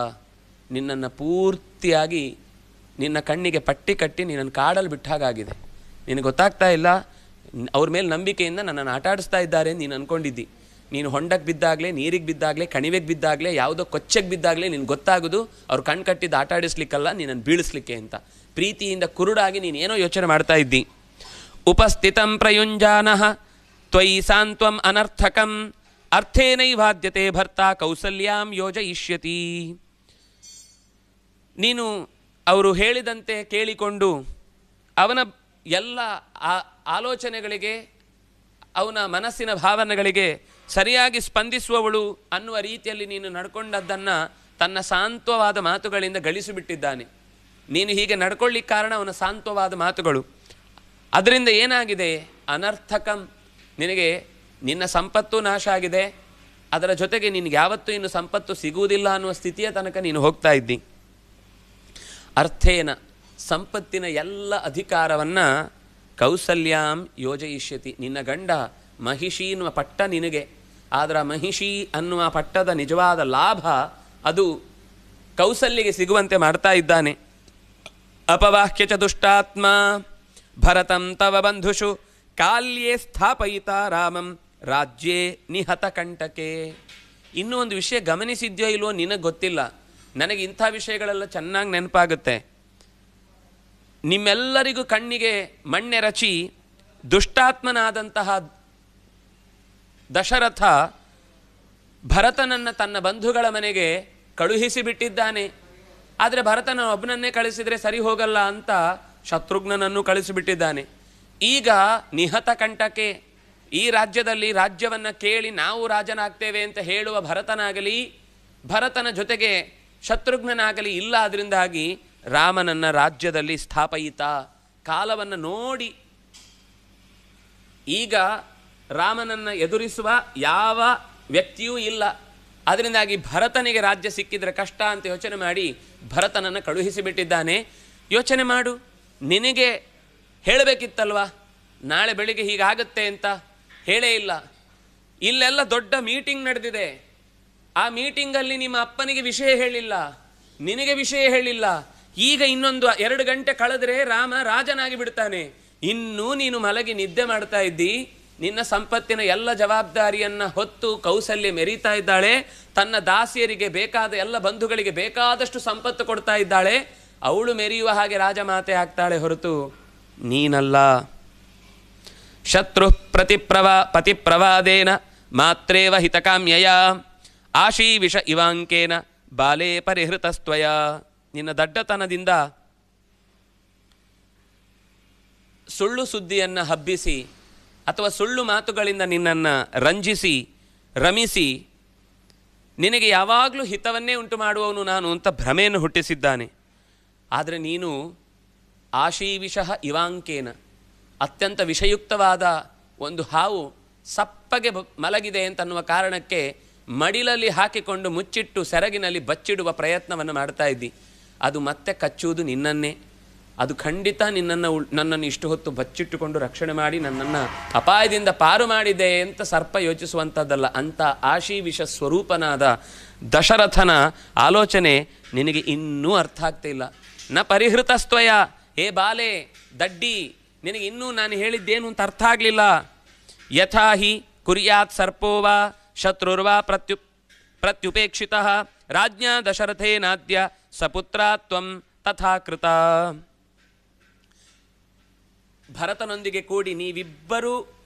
ನಿನ್ನನ್ನು ಪೂರ್ತಿಯಾಗಿ ನಿನ್ನ ಕಣ್ಣಿಗೆ ಪಟ್ಟಿ ಕಟ್ಟಿ ನಿನ್ನನ್ನು ಕಾಡಲು ಬಿಟ್ಟ ಹಾಗಾಗಿದೆ. ನಿನಗೆ ಗೊತ್ತಾಗ್ತಾ ಇಲ್ಲ, ಅವ್ರ ಮೇಲೆ ನಂಬಿಕೆಯಿಂದ ನನ್ನನ್ನು ಆಟಾಡಿಸ್ತಾ ಇದ್ದಾರೆ ನೀನು ಅಂದ್ಕೊಂಡಿದ್ದಿ. ನೀನು ಹೊಂಡಕ್ಕೆ ಬಿದ್ದಾಗಲೇ, ನೀರಿಗೆ ಬಿದ್ದಾಗಲೇ, ಕಣಿವೆಗೆ ಬಿದ್ದಾಗಲೇ, ಯಾವುದೋ ಕೊಚ್ಚೆಗೆ ಬಿದ್ದಾಗಲೇ ನಿನ್ಗೆ ಗೊತ್ತಾಗೋದು ಅವ್ರು ಕಣ್ ಕಟ್ಟಿದ್ದು ಆಟ ಆಡಿಸ್ಲಿಕ್ಕಲ್ಲ, ನೀನನ್ನು ಬೀಳಿಸ್ಲಿಕ್ಕೆ ಅಂತ. ಪ್ರೀತಿಯಿಂದ ಕುರುಡಾಗಿ ನೀನೇನೋ ಯೋಚನೆ ಮಾಡ್ತಾ ಇದ್ದಿ. ಉಪಸ್ಥಿತಂ ಪ್ರಯುಂಜಾನಃ ತ್ವಯಿ ಸಾಂತ್ವಂ ಅನರ್ಥಕಂ ಅರ್ಥೇನೈವಾದ್ಯತೆ ಭರ್ತ ಕೌಸಲ್ಯಾಂ ಯೋಜಯಿಷ್ಯತಿ. ನೀನು ಅವರು ಹೇಳಿದಂತೆ ಕೇಳಿಕೊಂಡು ಅವನ ಎಲ್ಲ ಆಲೋಚನೆಗಳಿಗೆ, ಅವನ ಮನಸ್ಸಿನ ಭಾವನೆಗಳಿಗೆ ಸರಿಯಾಗಿ ಸ್ಪಂದಿಸುವವಳು ಅನ್ನುವ ರೀತಿಯಲ್ಲಿ ನೀನು ನಡ್ಕೊಂಡದ್ದನ್ನು ತನ್ನ ಸಾಂತ್ವವಾದ ಮಾತುಗಳಿಂದ ಗಳಿಸಿಬಿಟ್ಟಿದ್ದಾನೆ. ನೀನು ಹೀಗೆ ನಡ್ಕೊಳ್ಳಿಕ್ಕೆ ಕಾರಣ ಅವನ ಸಾಂತ್ವವಾದ ಮಾತುಗಳು. ಅದರಿಂದ ಏನಾಗಿದೆ? ಅನರ್ಥಕಂ, ನಿನಗೆ ನಿನ್ನ ಸಂಪತ್ತು ನಾಶ ಆಗಿದೆ, ಅದರ ಜೊತೆಗೆ ನಿನಗೆ ಯಾವತ್ತೂ ಇನ್ನು ಸಂಪತ್ತು ಸಿಗುವುದಿಲ್ಲ ಅನ್ನುವ ಸ್ಥಿತಿಯ ತನಕ ನೀನು ಹೋಗ್ತಾ ಇದ್ದಿ. ಅರ್ಥೇನ, ಸಂಪತ್ತಿನ ಎಲ್ಲ ಅಧಿಕಾರವನ್ನು ಕೌಸಲ್ಯಾಂ ಯೋಜಯಿಷ್ಯತಿ, ನಿನ್ನ ಗಂಡ ಮಹಿಷಿ ಎನ್ನುವ ಪಟ್ಟ ನಿನಗೆ. ಆದರೆ ಮಹಿಷಿ ಅನ್ನುವ ಪಟ್ಟದ ನಿಜವಾದ ಲಾಭ ಅದು ಕೌಸಲ್ಯಗೆ ಸಿಗುವಂತೆ ಮಾಡ್ತಾ ಇದ್ದಾನೆ. ಅಪವಾಹ್ಯ ಚ ದುಷ್ಟಾತ್ಮ ಭರತಂ ತವ ಬಂಧುಷು ಕಾಲ್ಯೇ ಸ್ಥಾಪಯಿತ ರಾಮಂ ರಾಜ್ಯೇ ನಿಹತ ಕಂಟಕೆ. ಇನ್ನೂ ಒಂದು ವಿಷಯ ಗಮನಿಸಿದ್ಯೋ ಇಲ್ವೋ ನಿನಗೆ ಗೊತ್ತಿಲ್ಲ, ನನಗೆ ಇಂಥ ವಿಷಯಗಳೆಲ್ಲ ಚೆನ್ನಾಗಿ ನೆನಪಾಗುತ್ತೆ. ನಿಮ್ಮೆಲ್ಲರಿಗೂ ಕಣ್ಣಿಗೆ ಮಣ್ಣೆರಚಿ ದುಷ್ಟಾತ್ಮನಾದಂತಹ ದಶರಥ ಭರತನನ್ನು ತನ್ನ ಬಂಧುಗಳ ಮನೆಗೆ ಕಳುಹಿಸಿಬಿಟ್ಟಿದ್ದಾನೆ. ಆದರೆ ಭರತನ ಒಬ್ಬನನ್ನೇ ಕಳಿಸಿದರೆ ಸರಿ ಹೋಗಲ್ಲ ಅಂತ ಶತ್ರುಘ್ನನನ್ನು ಕಳಿಸಿಬಿಟ್ಟಿದ್ದಾನೆ. ಈಗ ನಿಹತ ಕಂಟಕೆ, ಈ ರಾಜ್ಯದಲ್ಲಿ ರಾಜ್ಯವನ್ನು ಕೇಳಿ ನಾವು ರಾಜನಾಗ್ತೇವೆ ಅಂತ ಹೇಳುವ ಭರತನಾಗಲಿ, ಭರತನ ಜೊತೆಗೆ ಶತ್ರುಘ್ನನಾಗಲಿ ಇಲ್ಲ. ಅದರಿಂದಾಗಿ ರಾಮನನ್ನು ರಾಜ್ಯದಲ್ಲಿ ಸ್ಥಾಪಯಿತ, ಕಾಲವನ್ನು ನೋಡಿ ಈಗ ರಾಮನನ್ನು ಎದುರಿಸುವ ಯಾವ ವ್ಯಕ್ತಿಯೂ ಇಲ್ಲ. ಅದರಿಂದಾಗಿ ಭರತನಿಗೆ ರಾಜ್ಯ ಸಿಕ್ಕಿದ್ರೆ ಕಷ್ಟ ಅಂತ ಯೋಚನೆ ಮಾಡಿ ಭರತನನ್ನು ಕಳುಹಿಸಿಬಿಟ್ಟಿದ್ದಾನೆ. ಯೋಚನೆ ಮಾಡು, ನಿನಗೆ ಹೇಳಬೇಕಿತ್ತಲ್ವ ನಾಳೆ ಬೆಳಿಗ್ಗೆ ಹೀಗಾಗುತ್ತೆ ಅಂತ, ಹೇಳೇ ಇಲ್ಲ. ಇಲ್ಲೆಲ್ಲ ದೊಡ್ಡ ಮೀಟಿಂಗ್ ನಡೆದಿದೆ, ಆ ಮೀಟಿಂಗಲ್ಲಿ ನಿಮ್ಮ ಅಪ್ಪನಿಗೆ ವಿಷಯ ಹೇಳಿಲ್ಲ, ನಿನಗೆ ವಿಷಯ ಹೇಳಿಲ್ಲ. ಈಗ ಇನ್ನೊಂದು 2 ಗಂಟೆ ಕಳೆದ್ರೆ ರಾಮ ರಾಜನಾಗಿ ಬಿಡ್ತಾನೆ. ಇನ್ನೂ ನೀನು ಮಲಗಿ ನಿದ್ದೆ ಮಾಡ್ತಾ ಇದ್ದಿ. ನಿನ್ನ ಸಂಪತ್ತಿನ ಎಲ್ಲ ಜವಾಬ್ದಾರಿಯನ್ನು ಹೊತ್ತು ಕೌಸಲ್ಯ ಮೆರೀತಾ ಇದ್ದಾಳೆ. ತನ್ನ ದಾಸಿಯರಿಗೆ ಬೇಕಾದ ಎಲ್ಲ ಬಂಧುಗಳಿಗೆ ಬೇಕಾದಷ್ಟು ಸಂಪತ್ತು ಕೊಡ್ತಾ ಇದ್ದಾಳೆ. ಅವಳು ಮೆರೆಯುವ ಹಾಗೆ ರಾಜಮಾತೆ ಆಗ್ತಾಳೆ ಹೊರತು ನೀನಲ್ಲ. ಶತ್ರು ಪತಿಪ್ರವಾದೇನ ಮಾತ್ರೇವ ಹಿತಕಾಮ್ಯಯ ಆಶೀವಿಷ ಇವಾಂಕೇನ ಬಾಲೇ ಪರಿಹೃತಸ್ತ್ವಯ. ನಿನ್ನ ದಡ್ಡತನದಿಂದ ಸುಳ್ಳು ಸುದ್ದಿಯನ್ನು ಹಬ್ಬಿಸಿ ಅಥವಾ ಸುಳ್ಳು ಮಾತುಗಳಿಂದ ನಿನ್ನನ್ನು ರಂಜಿಸಿ ರಮಿಸಿ ನಿನಗೆ ಯಾವಾಗಲೂ ಹಿತವನ್ನೇ ಉಂಟು ಮಾಡುವವನು ನಾನು ಅಂತ ಭ್ರಮೆಯನ್ನು ಹುಟ್ಟಿಸಿದ್ದಾನೆ. ಆದರೆ ನೀನು ಆಶೀವಿಷಃ ಇವಾಂಕೇನ, ಅತ್ಯಂತ ವಿಷಯುಕ್ತವಾದ ಒಂದು ಹಾವು ಸಪ್ಪಗೆ ಮಲಗಿದೆ ಅಂತನ್ನುವ ಕಾರಣಕ್ಕೆ ಮಡಿಲಲ್ಲಿ ಹಾಕಿಕೊಂಡು ಮುಚ್ಚಿಟ್ಟು ಸೆರಗಿನಲ್ಲಿ ಬಚ್ಚಿಡುವ ಪ್ರಯತ್ನವನ್ನು ಮಾಡ್ತಾ ಇದ್ದಿ. ಅದು ಮತ್ತೆ ಕಚ್ಚುವುದು ನಿನ್ನನ್ನೇ. ಅದು ಖಂಡಿತ ನನ್ನನ್ನು ಇಷ್ಟು ಹೊತ್ತು ಬಚ್ಚಿಟ್ಟುಕೊಂಡು ರಕ್ಷಣೆ ಮಾಡಿ ನನ್ನನ್ನು ಅಪಾಯದಿಂದ ಪಾರು ಮಾಡಿದೆ ಅಂತ ಸರ್ಪ ಯೋಚಿಸುವಂಥದ್ದಲ್ಲ. ಅಂಥ ಆಶೀವಿಷ ಸ್ವರೂಪನಾದ ದಶರಥನ ಆಲೋಚನೆ ನಿನಗೆ ಇನ್ನೂ ಅರ್ಥ ಆಗ್ತಿಲ್ಲ. ನ ಪರಿಹೃತಸ್ತ್ವಯ, ಹೇ ಬಾಲೆ ದಡ್ಡಿ, ನಿನಗೆ ಇನ್ನೂ ನಾನು ಹೇಳಿದ್ದೇನು ಅಂತ ಅರ್ಥ ಆಗಲಿಲ್ಲ. ಯಥಾ ಹಿ ಕುರ್ಯಾತ್ ಸರ್ಪೋವಾ ಶತ್ರುರ್ವಾ ಪ್ರತ್ಯುಪೇಕ್ಷಿತಃ ರಾಜ್ಞಾ ದಶರಥೇನಾದ್ಯ ಸಪುತ್ರ ತ್ವಂ ತಥಾ ಕೃತ. ಭರತನೊಂದಿಗೆ ಕೂಡಿ ನೀವಿಬ್ಬರೂ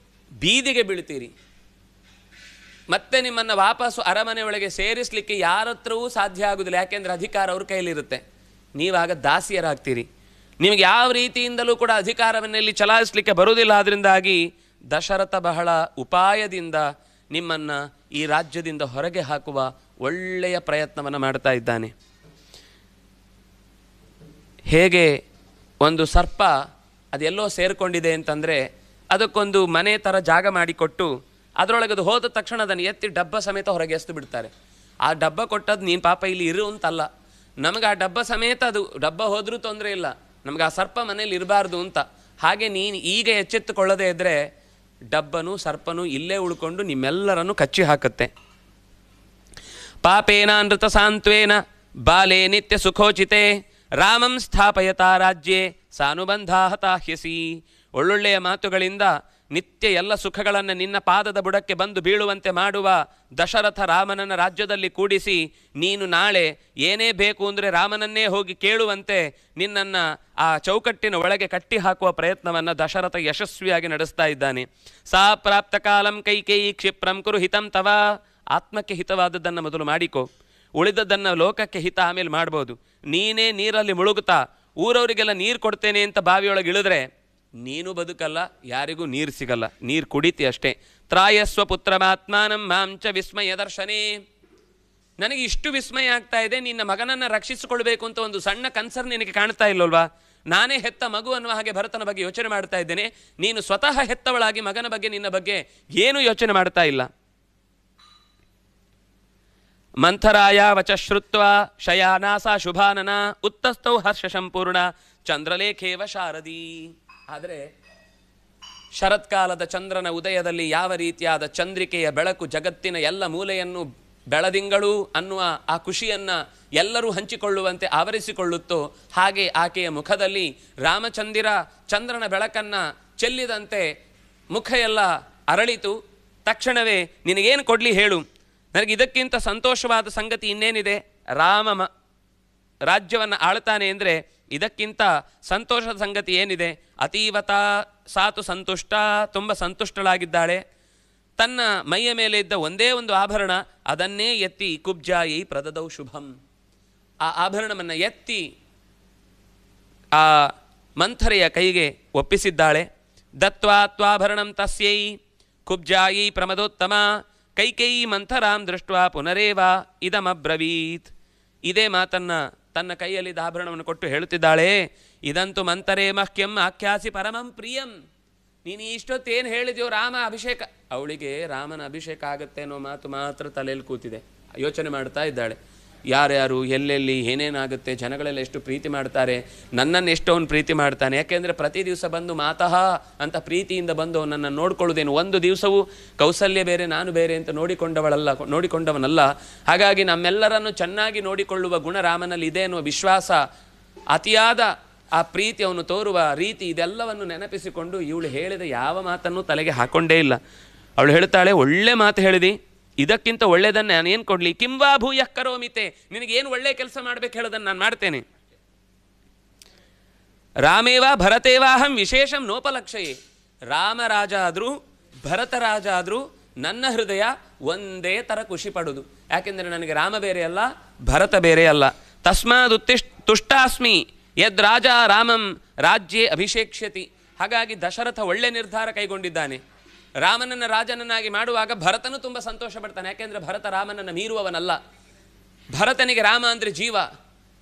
ಬೀದಿಗೆ ಬೀಳ್ತೀರಿ. ಮತ್ತೆ ನಿಮ್ಮನ್ನು ವಾಪಸ್ಸು ಅರಮನೆ ಒಳಗೆ ಸೇರಿಸಲಿಕ್ಕೆ ಯಾರತ್ರವೂ ಸಾಧ್ಯ ಆಗುವುದಿಲ್ಲ. ಯಾಕೆಂದರೆ ಅಧಿಕಾರ ಅವ್ರ ಕೈಲಿರುತ್ತೆ. ನೀವಾಗ ದಾಸಿಯರಾಗ್ತೀರಿ. ನಿಮಗೆ ಯಾವ ರೀತಿಯಿಂದಲೂ ಕೂಡ ಅಧಿಕಾರವನ್ನೆಲ್ಲಿ ಚಲಾಯಿಸಲಿಕ್ಕೆ ಬರುವುದಿಲ್ಲ. ಅದರಿಂದಾಗಿ ದಶರಥ ಬಹಳ ಉಪಾಯದಿಂದ ನಿಮ್ಮನ್ನು ಈ ರಾಜ್ಯದಿಂದ ಹೊರಗೆ ಹಾಕುವ ಒಳ್ಳೆಯ ಪ್ರಯತ್ನವನ್ನು ಮಾಡ್ತಾ ಇದ್ದಾನೆ. ಹೇಗೆ ಒಂದು ಸರ್ಪ ಅದೆಲ್ಲೋ ಸೇರಿಕೊಂಡಿದೆ ಅಂತಂದರೆ ಅದಕ್ಕೊಂದು ಮನೆ ಥರ ಜಾಗ ಮಾಡಿಕೊಟ್ಟು ಅದರೊಳಗೆ ಅದು ಹೋದ ತಕ್ಷಣ ಅದನ್ನು ಎತ್ತಿ ಡಬ್ಬ ಸಮೇತ ಹೊರಗೆ ಎಸ್ತು ಬಿಡ್ತಾರೆ. ಆ ಡಬ್ಬ ಕೊಟ್ಟದ್ದು ನೀನು ಪಾಪ ಇಲ್ಲಿ ಇರು ಅಂತಲ್ಲ, ನಮಗೆ ಆ ಡಬ್ಬ ಸಮೇತ ಅದು ಡಬ್ಬ ಹೋದರೂ ತೊಂದರೆ ಇಲ್ಲ, ನಮಗೆ ಆ ಸರ್ಪ ಮನೇಲಿ ಇರಬಾರ್ದು ಅಂತ. ಹಾಗೆ ನೀನು ಈಗ ಎಚ್ಚೆತ್ತುಕೊಳ್ಳದೇ ಇದ್ದರೆ ಡಬ್ಬನು ಸರ್ಪನು ಇಲ್ಲೇ ಉಳ್ಕೊಂಡು ನಿಮ್ಮೆಲ್ಲರನ್ನು ಕಚ್ಚಿ ಹಾಕುತ್ತೆ. ಪಾಪೇನ ನೃತ ಸಾಂತ್ವೇನ ಬಾಲೇ ನಿತ್ಯ ಸುಖೋಚಿತೆ ರಾಮಂ ಸ್ಥಾಪಯತಾ ರಾಜ್ಯೆ ಸಾನುಬಂಧ ಹತಾಹ್ಯಸಿ. ಒಳ್ಳೊಳ್ಳೆಯ ಮಾತುಗಳಿಂದ ನಿತ್ಯ ಎಲ್ಲ ಸುಖಗಳನ್ನು ನಿನ್ನ ಪಾದದ ಬುಡಕ್ಕೆ ಬಂದು ಬೀಳುವಂತೆ ಮಾಡುವ ದಶರಥ ರಾಮನನ್ನು ರಾಜ್ಯದಲ್ಲಿ ಕೂಡಿಸಿ ನೀನು ನಾಳೆ ಏನೇ ಬೇಕು ಅಂದರೆ ರಾಮನನ್ನೇ ಹೋಗಿ ಕೇಳುವಂತೆ ನಿನ್ನನ್ನು ಆ ಚೌಕಟ್ಟಿನ ಒಳಗೆ ಕಟ್ಟಿ ಹಾಕುವ ಪ್ರಯತ್ನವನ್ನು ದಶರಥ ಯಶಸ್ವಿಯಾಗಿ ನಡೆಸ್ತಾ ಇದ್ದಾನೆ. ಸಾ ಪ್ರಾಪ್ತ ಕಾಲಂ ಕೈಕೇಯಿ ಕ್ಷಿಪ್ರಂ ಕುರು ಹಿತಂ ತವ. ಆತ್ಮಕ್ಕೆ ಹಿತವಾದದ್ದನ್ನು ಮೊದಲು ಮಾಡಿಕೊ, ಉಳಿದದ್ದನ್ನು ಲೋಕಕ್ಕೆ ಹಿತ ಆಮೇಲೆ ಮಾಡ್ಬೋದು. ನೀನೇ ನೀರಲ್ಲಿ ಮುಳುಗುತ್ತಾ ಊರವರಿಗೆಲ್ಲ ನೀರು ಕೊಡ್ತೇನೆ ಅಂತ ಬಾವಿಯೊಳಗೆ ಇಳಿದ್ರೆ ನೀನು ಬದುಕಲ್ಲ, ಯಾರಿಗೂ ನೀರು ಸಿಗಲ್ಲ, ನೀರು ಕುಡಿತಿ ಅಷ್ಟೇ. ತ್ರಾಯಸ್ವ ಪುತ್ರಮಾತ್ಮಾನಂ ಮಾಂಚ ವಿಸ್ಮಯ ದರ್ಶನೇ. ನನಗೆ ಇಷ್ಟು ವಿಸ್ಮಯ ಆಗ್ತಾ ಇದೆ, ನಿನ್ನ ಮಗನನ್ನು ರಕ್ಷಿಸಿಕೊಳ್ಬೇಕು ಅಂತ ಒಂದು ಸಣ್ಣ ಕನ್ಸರ್ನ್ ನಿನಗೆ ಕಾಣ್ತಾ ಇಲ್ಲಲ್ವಾ? ನಾನೇ ಹೆತ್ತ ಮಗು ಅನ್ನುವ ಹಾಗೆ ಭರತನ ಬಗ್ಗೆ ಯೋಚನೆ ಮಾಡ್ತಾ ಇದ್ದೇನೆ, ನೀನು ಸ್ವತಃ ಹೆತ್ತವಳಾಗಿ ಮಗನ ಬಗ್ಗೆ ನಿನ್ನ ಬಗ್ಗೆ ಏನೂ ಯೋಚನೆ ಮಾಡ್ತಾ ಇಲ್ಲ. ಮಂಥರಾಯ ವಚ ಶ್ರುತ್ವ ಶಯಾನಾಸ ಶುಭಾನನ ಉತ್ತಸ್ಥೌ ಹರ್ಷ ಸಂಪೂರ್ಣ ಚಂದ್ರಲೇಖೇವ ಶಾರದಿ. ಆದರೆ ಶರತ್ಕಾಲದ ಚಂದ್ರನ ಉದಯದಲ್ಲಿ ಯಾವ ರೀತಿಯಾದ ಚಂದ್ರಿಕೆಯ ಬೆಳಕು ಜಗತ್ತಿನ ಎಲ್ಲ ಮೂಲೆಯನ್ನು ಬೆಳದಿಂಗಳು ಅನ್ನುವ ಆ ಖುಷಿಯನ್ನು ಎಲ್ಲರೂ ಹಂಚಿಕೊಳ್ಳುವಂತೆ ಆವರಿಸಿಕೊಳ್ಳುತ್ತೋ ಹಾಗೆ ಆಕೆಯ ಮುಖದಲ್ಲಿ ಚಂದ್ರನ ಬೆಳಕನ್ನು ಚೆಲ್ಲಿದಂತೆ ಮುಖ ಎಲ್ಲ ಅರಳಿತು. ತಕ್ಷಣವೇ ನಿನಗೇನು ಕೊಡಲಿ ಹೇಳು, ನನಗೆ ಇದಕ್ಕಿಂತ ಸಂತೋಷವಾದ ಸಂಗತಿ ಇನ್ನೇನಿದೆ? ರಾಮ ರಾಜ್ಯವನ್ನು ಆಳ್ತಾನೆ ಅಂದರೆ ಇದಕ್ಕಿಂತ ಸಂತೋಷದ ಸಂಗತಿ ಏನಿದೆ? ಅತೀವತ ಸಾತು ಸಂತುಷ್ಟ, ತುಂಬ ಸಂತುಷ್ಟಳಾಗಿದ್ದಾಳೆ. ತನ್ನ ಮೈಯ ಮೇಲೆ ಇದ್ದ ಒಂದೇ ಒಂದು ಆಭರಣ, ಅದನ್ನೇ ಎತ್ತಿ ಕುಬ್ಜಾಯಿ ಪ್ರದದೌ ಶುಭಂ. ಆ ಆಭರಣವನ್ನು ಎತ್ತಿ ಆ ಮಂಥರೆಯ ಕೈಗೆ ಒಪ್ಪಿಸಿದ್ದಾಳೆ. ದತ್ವಾ ತ್ವಾಭರಣಂ ತಸ್ಯೈ ಕುಬ್ಜಾಯಿ ಪ್ರಮದೋತ್ತಮ ಕೈಕೇಯಿ ಮಂಥರಾಂ ದೃಷ್ಟ್ವಾ ಪುನರೇವ ಇದಮಬ್ರವೀತ್. ಇದೇ ಮಾತನ್ನು ತನ್ನ ಕೈಯಲ್ಲಿದ್ದ ಆಭರಣವನ್ನು ಕೊಟ್ಟು ಹೇಳುತ್ತಿದ್ದಾಳೆ, ಇದಂತೂ ಮಂತರೇ ಮಹ್ಯಂ ಆಖ್ಯಾಸಿ ಪರಮಂ ಪ್ರಿಯಂ. ನೀನು ಇಷ್ಟೊತ್ತೇನು ಹೇಳಿದೆಯೋ ರಾಮ ಅಭಿಷೇಕ, ಅವಳಿಗೆ ರಾಮನ ಅಭಿಷೇಕ ಆಗುತ್ತೆ ಅನ್ನೋ ಮಾತು ಮಾತ್ರ ತಲೆಯಲ್ಲಿ ಕೂತಿದೆ. ಯೋಚನೆ ಮಾಡ್ತಾ ಇದ್ದಾಳೆ, ಯಾರ್ಯಾರು ಎಲ್ಲೆಲ್ಲಿ ಏನೇನಾಗುತ್ತೆ, ಜನಗಳೆಲ್ಲ ಎಷ್ಟು ಪ್ರೀತಿ ಮಾಡ್ತಾರೆ, ನನ್ನನ್ನು ಎಷ್ಟವನು ಪ್ರೀತಿ ಮಾಡ್ತಾನೆ. ಯಾಕೆಂದರೆ ಪ್ರತಿ ದಿವಸ ಬಂದು ಮಾತಃ ಅಂತ ಪ್ರೀತಿಯಿಂದ ಬಂದು ಅವನನ್ನು ನೋಡಿಕೊಳ್ಳುವುದೇನು, ಒಂದು ದಿವಸವೂ ಕೌಸಲ್ಯ ಬೇರೆ ನಾನು ಬೇರೆ ಅಂತ ನೋಡಿಕೊಂಡವನಲ್ಲ. ಹಾಗಾಗಿ ನಮ್ಮೆಲ್ಲರನ್ನು ಚೆನ್ನಾಗಿ ನೋಡಿಕೊಳ್ಳುವ ಗುಣ ರಾಮನಲ್ಲಿ ಇದೆ ಎನ್ನುವ ವಿಶ್ವಾಸ, ಅತಿಯಾದ ಆ ಪ್ರೀತಿ ಅವನು ತೋರುವ ರೀತಿ, ಇದೆಲ್ಲವನ್ನು ನೆನಪಿಸಿಕೊಂಡು ಇವಳು ಹೇಳಿದ ಯಾವ ಮಾತನ್ನು ತಲೆಗೆ ಹಾಕೊಂಡೇ ಇಲ್ಲ. ಅವಳು ಹೇಳ್ತಾಳೆ, ಒಳ್ಳೆ ಮಾತು ಹೇಳಿದಿ, ಇದಕ್ಕಿಂತ ಒಳ್ಳೆಯದನ್ನು ನಾನೇನು ಕೊಡಲಿ? ಕಿಂವಾ ಭೂಯಃ ಕರೋಮಿತೆ, ನಿನಗೇನು ಒಳ್ಳೆ ಕೆಲಸ ಮಾಡಬೇಕು ಹೇಳೋದನ್ನು ನಾನು ಮಾಡ್ತೇನೆ. ರಾಮೇವಾ ಭರತೇವಾಹಂ ವಿಶೇಷಂ ನೋಪಲಕ್ಷಯೇ. ರಾಮರಾಜ ಆದರೂ ಭರತರಾಜ ಆದರೂ ನನ್ನ ಹೃದಯ ಒಂದೇ ಥರ ಖುಷಿ ಪಡೋದು. ಯಾಕೆಂದರೆ ನನಗೆ ರಾಮ ಬೇರೆ ಅಲ್ಲ, ಭರತ ಬೇರೆ ಅಲ್ಲ. ತಸ್ಮಾದ್ ತುಷ್ಟಾಸ್ಮಿ ಯದ್ ರಾಜ ರಾಮಂ ರಾಜ್ಯೇ ಅಭಿಷೇಕ್ಷ್ಯತಿ. ಹಾಗಾಗಿ ದಶರಥ ಒಳ್ಳೆ ನಿರ್ಧಾರ ಕೈಗೊಂಡಿದ್ದಾನೆ. ರಾಮನನ್ನು ರಾಜನನ್ನಾಗಿ ಮಾಡುವಾಗ ಭರತನು ತುಂಬ ಸಂತೋಷ ಪಡ್ತಾನೆ. ಯಾಕೆಂದರೆ ಭರತ ರಾಮನನ್ನು ಮೀರುವವನಲ್ಲ. ಭರತನಿಗೆ ರಾಮ ಅಂದರೆ ಜೀವ.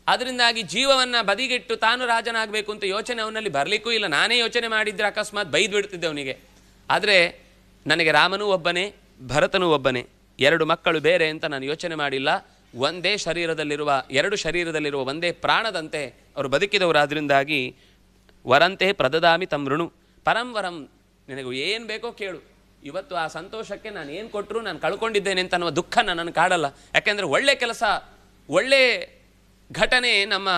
ಅದರಿಂದಾಗಿ ಜೀವವನ್ನು ಬದಿಗಿಟ್ಟು ತಾನು ರಾಜನಾಗಬೇಕು ಅಂತ ಯೋಚನೆ ಅವನಲ್ಲಿ ಬರಲಿಕ್ಕೂ ಇಲ್ಲ. ನಾನೇ ಯೋಚನೆ ಮಾಡಿದರೆ ಅಕಸ್ಮಾತ್ ಬೈದು ಬಿಡ್ತಿದ್ದೆ ಅವನಿಗೆ. ಆದರೆ ನನಗೆ ರಾಮನೂ ಒಬ್ಬನೇ, ಭರತನೂ ಒಬ್ಬನೇ, ಎರಡು ಮಕ್ಕಳು ಬೇರೆ ಅಂತ ನಾನು ಯೋಚನೆ ಮಾಡಿಲ್ಲ. ಒಂದೇ ಶರೀರದಲ್ಲಿರುವ, ಎರಡು ಶರೀರದಲ್ಲಿರುವ ಒಂದೇ ಪ್ರಾಣದಂತೆ ಅವರು ಬದುಕಿದವರಾದ್ರಿಂದಾಗಿ ವರಂತೆ ಪ್ರದದಾಮಿ ತಮೃಣು ಪರಂ ವರಂ, ನಿನಗೆ ಏನು ಬೇಕೋ ಕೇಳು. ಇವತ್ತು ಆ ಸಂತೋಷಕ್ಕೆ ನಾನು ಏನು ಕೊಟ್ಟರು ನಾನು ಕಳ್ಕೊಂಡಿದ್ದೇನೆ ಅಂತ ಅನ್ನುವ ದುಃಖ ನನ್ನನ್ನು ಕಾಡಲ್ಲ. ಯಾಕೆಂದರೆ ಒಳ್ಳೆ ಕೆಲಸ, ಒಳ್ಳೆ ಘಟನೆ ನಮ್ಮ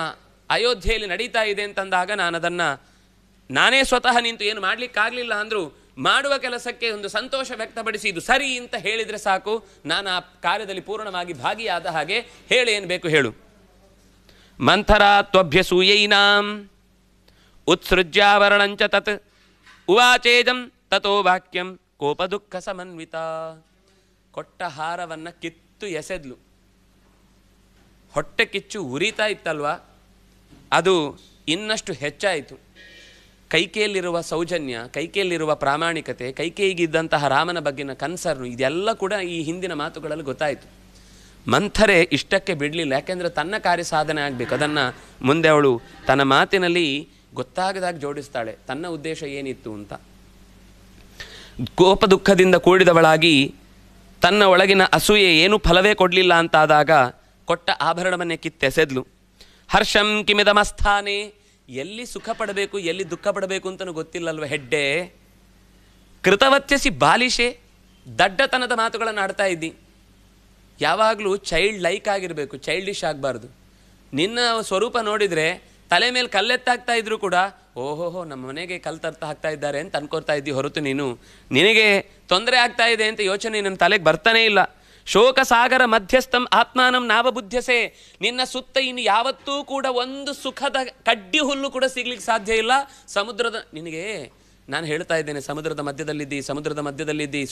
ಅಯೋಧ್ಯೆಯಲ್ಲಿ ನಡೀತಾ ಇದೆ ಅಂತಂದಾಗ ನಾನು ಅದನ್ನು ನಾನೇ ಸ್ವತಃ ನಿಂತು ಏನು ಮಾಡಲಿಕ್ಕಾಗಲಿಲ್ಲ ಅಂದರೂ ಮಾಡುವ ಕೆಲಸಕ್ಕೆ ಒಂದು ಸಂತೋಷ ವ್ಯಕ್ತಪಡಿಸಿ ಇದು ಸರಿ ಅಂತ ಹೇಳಿದರೆ ಸಾಕು, ನಾನು ಆ ಕಾರ್ಯದಲ್ಲಿ ಪೂರ್ಣವಾಗಿ ಭಾಗಿಯಾದ ಹಾಗೆ. ಹೇಳಿ ಏನು ಬೇಕು ಹೇಳು. ಮಂಥರಾ ತ್ವಭ್ಯಸೂಯೈನಾಂ ಉತ್ಸೃಜ್ಯಾವರಣಂಚ ತತ್ ಉವಾಚೇಜಂ ತಥೋ ವಾಕ್ಯಂ ಕೋಪ ದುಃಖ ಸಮನ್ವಿತ. ಕೊಟ್ಟ ಹಾರವನ್ನು ಕಿತ್ತು ಎಸೆದ್ಲು. ಹೊಟ್ಟೆ ಕಿಚ್ಚು ಉರಿತಾ ಇತ್ತಲ್ವಾ, ಅದು ಇನ್ನಷ್ಟು ಹೆಚ್ಚಾಯಿತು. ಕೈಕೇಯಲ್ಲಿರುವ ಸೌಜನ್ಯ, ಕೈಕೇಯಲ್ಲಿರುವ ಪ್ರಾಮಾಣಿಕತೆ, ಕೈಕೇಯಿಗಿದ್ದಂತಹ ರಾಮನ ಬಗ್ಗಿನ ಕನ್ಸರ್ನು, ಇದೆಲ್ಲ ಕೂಡ ಈ ಹಿಂದಿನ ಮಾತುಗಳಲ್ಲಿ ಗೊತ್ತಾಯಿತು. ಮಂಥರೆ ಇಷ್ಟಕ್ಕೆ ಬಿಡಲಿಲ್ಲ. ಯಾಕೆಂದರೆ ತನ್ನ ಕಾರ್ಯ ಸಾಧನೆ ಆಗಬೇಕು. ಅದನ್ನು ಮುಂದೆ ಅವಳು ತನ್ನ ಮಾತಿನಲ್ಲಿ ಗೊತ್ತಾಗದಾಗ ಜೋಡಿಸ್ತಾಳೆ, ತನ್ನ ಉದ್ದೇಶ ಏನಿತ್ತು ಅಂತ. ಕೋಪ ದುಃಖದಿಂದ ಕೂಡಿದವಳಾಗಿ ತನ್ನ ಒಳಗಿನ ಅಸೂಯೆ ಏನೂ ಫಲವೇ ಕೊಡಲಿಲ್ಲ ಅಂತಾದಾಗ ಕೊಟ್ಟ ಆಭರಣವನ್ನೇ ಕಿತ್ತೆಸೆದ್ಲು. ಹರ್ಷಂ ಕಿಮಿದಮಸ್ಥಾನೆ, ಎಲ್ಲಿ ಸುಖ ಪಡಬೇಕು ಎಲ್ಲಿ ದುಃಖ ಪಡಬೇಕು ಅಂತಲೂ ಗೊತ್ತಿಲ್ಲಲ್ವ ಹೆಡ್ಡೆ. ಕೃತವತ್ಯಸಿ ಬಾಲಿಶೆ, ದಡ್ಡತನದ ಮಾತುಗಳನ್ನು ಆಡ್ತಾ ಇದ್ದಿ. ಯಾವಾಗಲೂ ಚೈಲ್ಡ್ ಲೈಕ್ ಆಗಿರಬೇಕು, ಚೈಲ್ಡಿಶ್ ಆಗಬಾರ್ದು. ನಿನ್ನ ಸ್ವರೂಪ ನೋಡಿದರೆ ತಲೆ ಮೇಲೆ ಕಲ್ಲೆತ್ತಾಗ್ತಾ ಇದ್ರು ಕೂಡ ಓಹೋಹೋ ನಮ್ಮ ಮನೆಗೆ ಕಲ್ಲು ತರ್ತಾ ಹಾಕ್ತಾ ಇದ್ದಾರೆ ಅಂತ ಅನ್ಕೋತಾ ಇದ್ದಿ ಹೊರತು ನೀನು ನಿನಗೆ ತೊಂದರೆ ಆಗ್ತಾ ಇದೆ ಅಂತ ಯೋಚನೆ ನನ್ನ ತಲೆಗೆ ಬರ್ತಾನೇ ಇಲ್ಲ. ಶೋಕ ಸಾಗರ ಮಧ್ಯಸ್ಥಂ ಆತ್ಮಾನಂ ನಾವಬುದ್ಧ್ಯಸೆ. ನಿನ್ನ ಸುತ್ತ ಇನ್ನು ಯಾವತ್ತೂ ಕೂಡ ಒಂದು ಸುಖದ ಕಡ್ಡಿ ಹುಲ್ಲು ಕೂಡ ಸಿಗ್ಲಿಕ್ಕೆ ಸಾಧ್ಯ ಇಲ್ಲ. ಸಮುದ್ರದ ನಿನಗೆ ನಾನು ಹೇಳ್ತಾ ಇದ್ದೇನೆ, ಸಮುದ್ರದ ಮಧ್ಯದಲ್ಲಿದ್ದಿ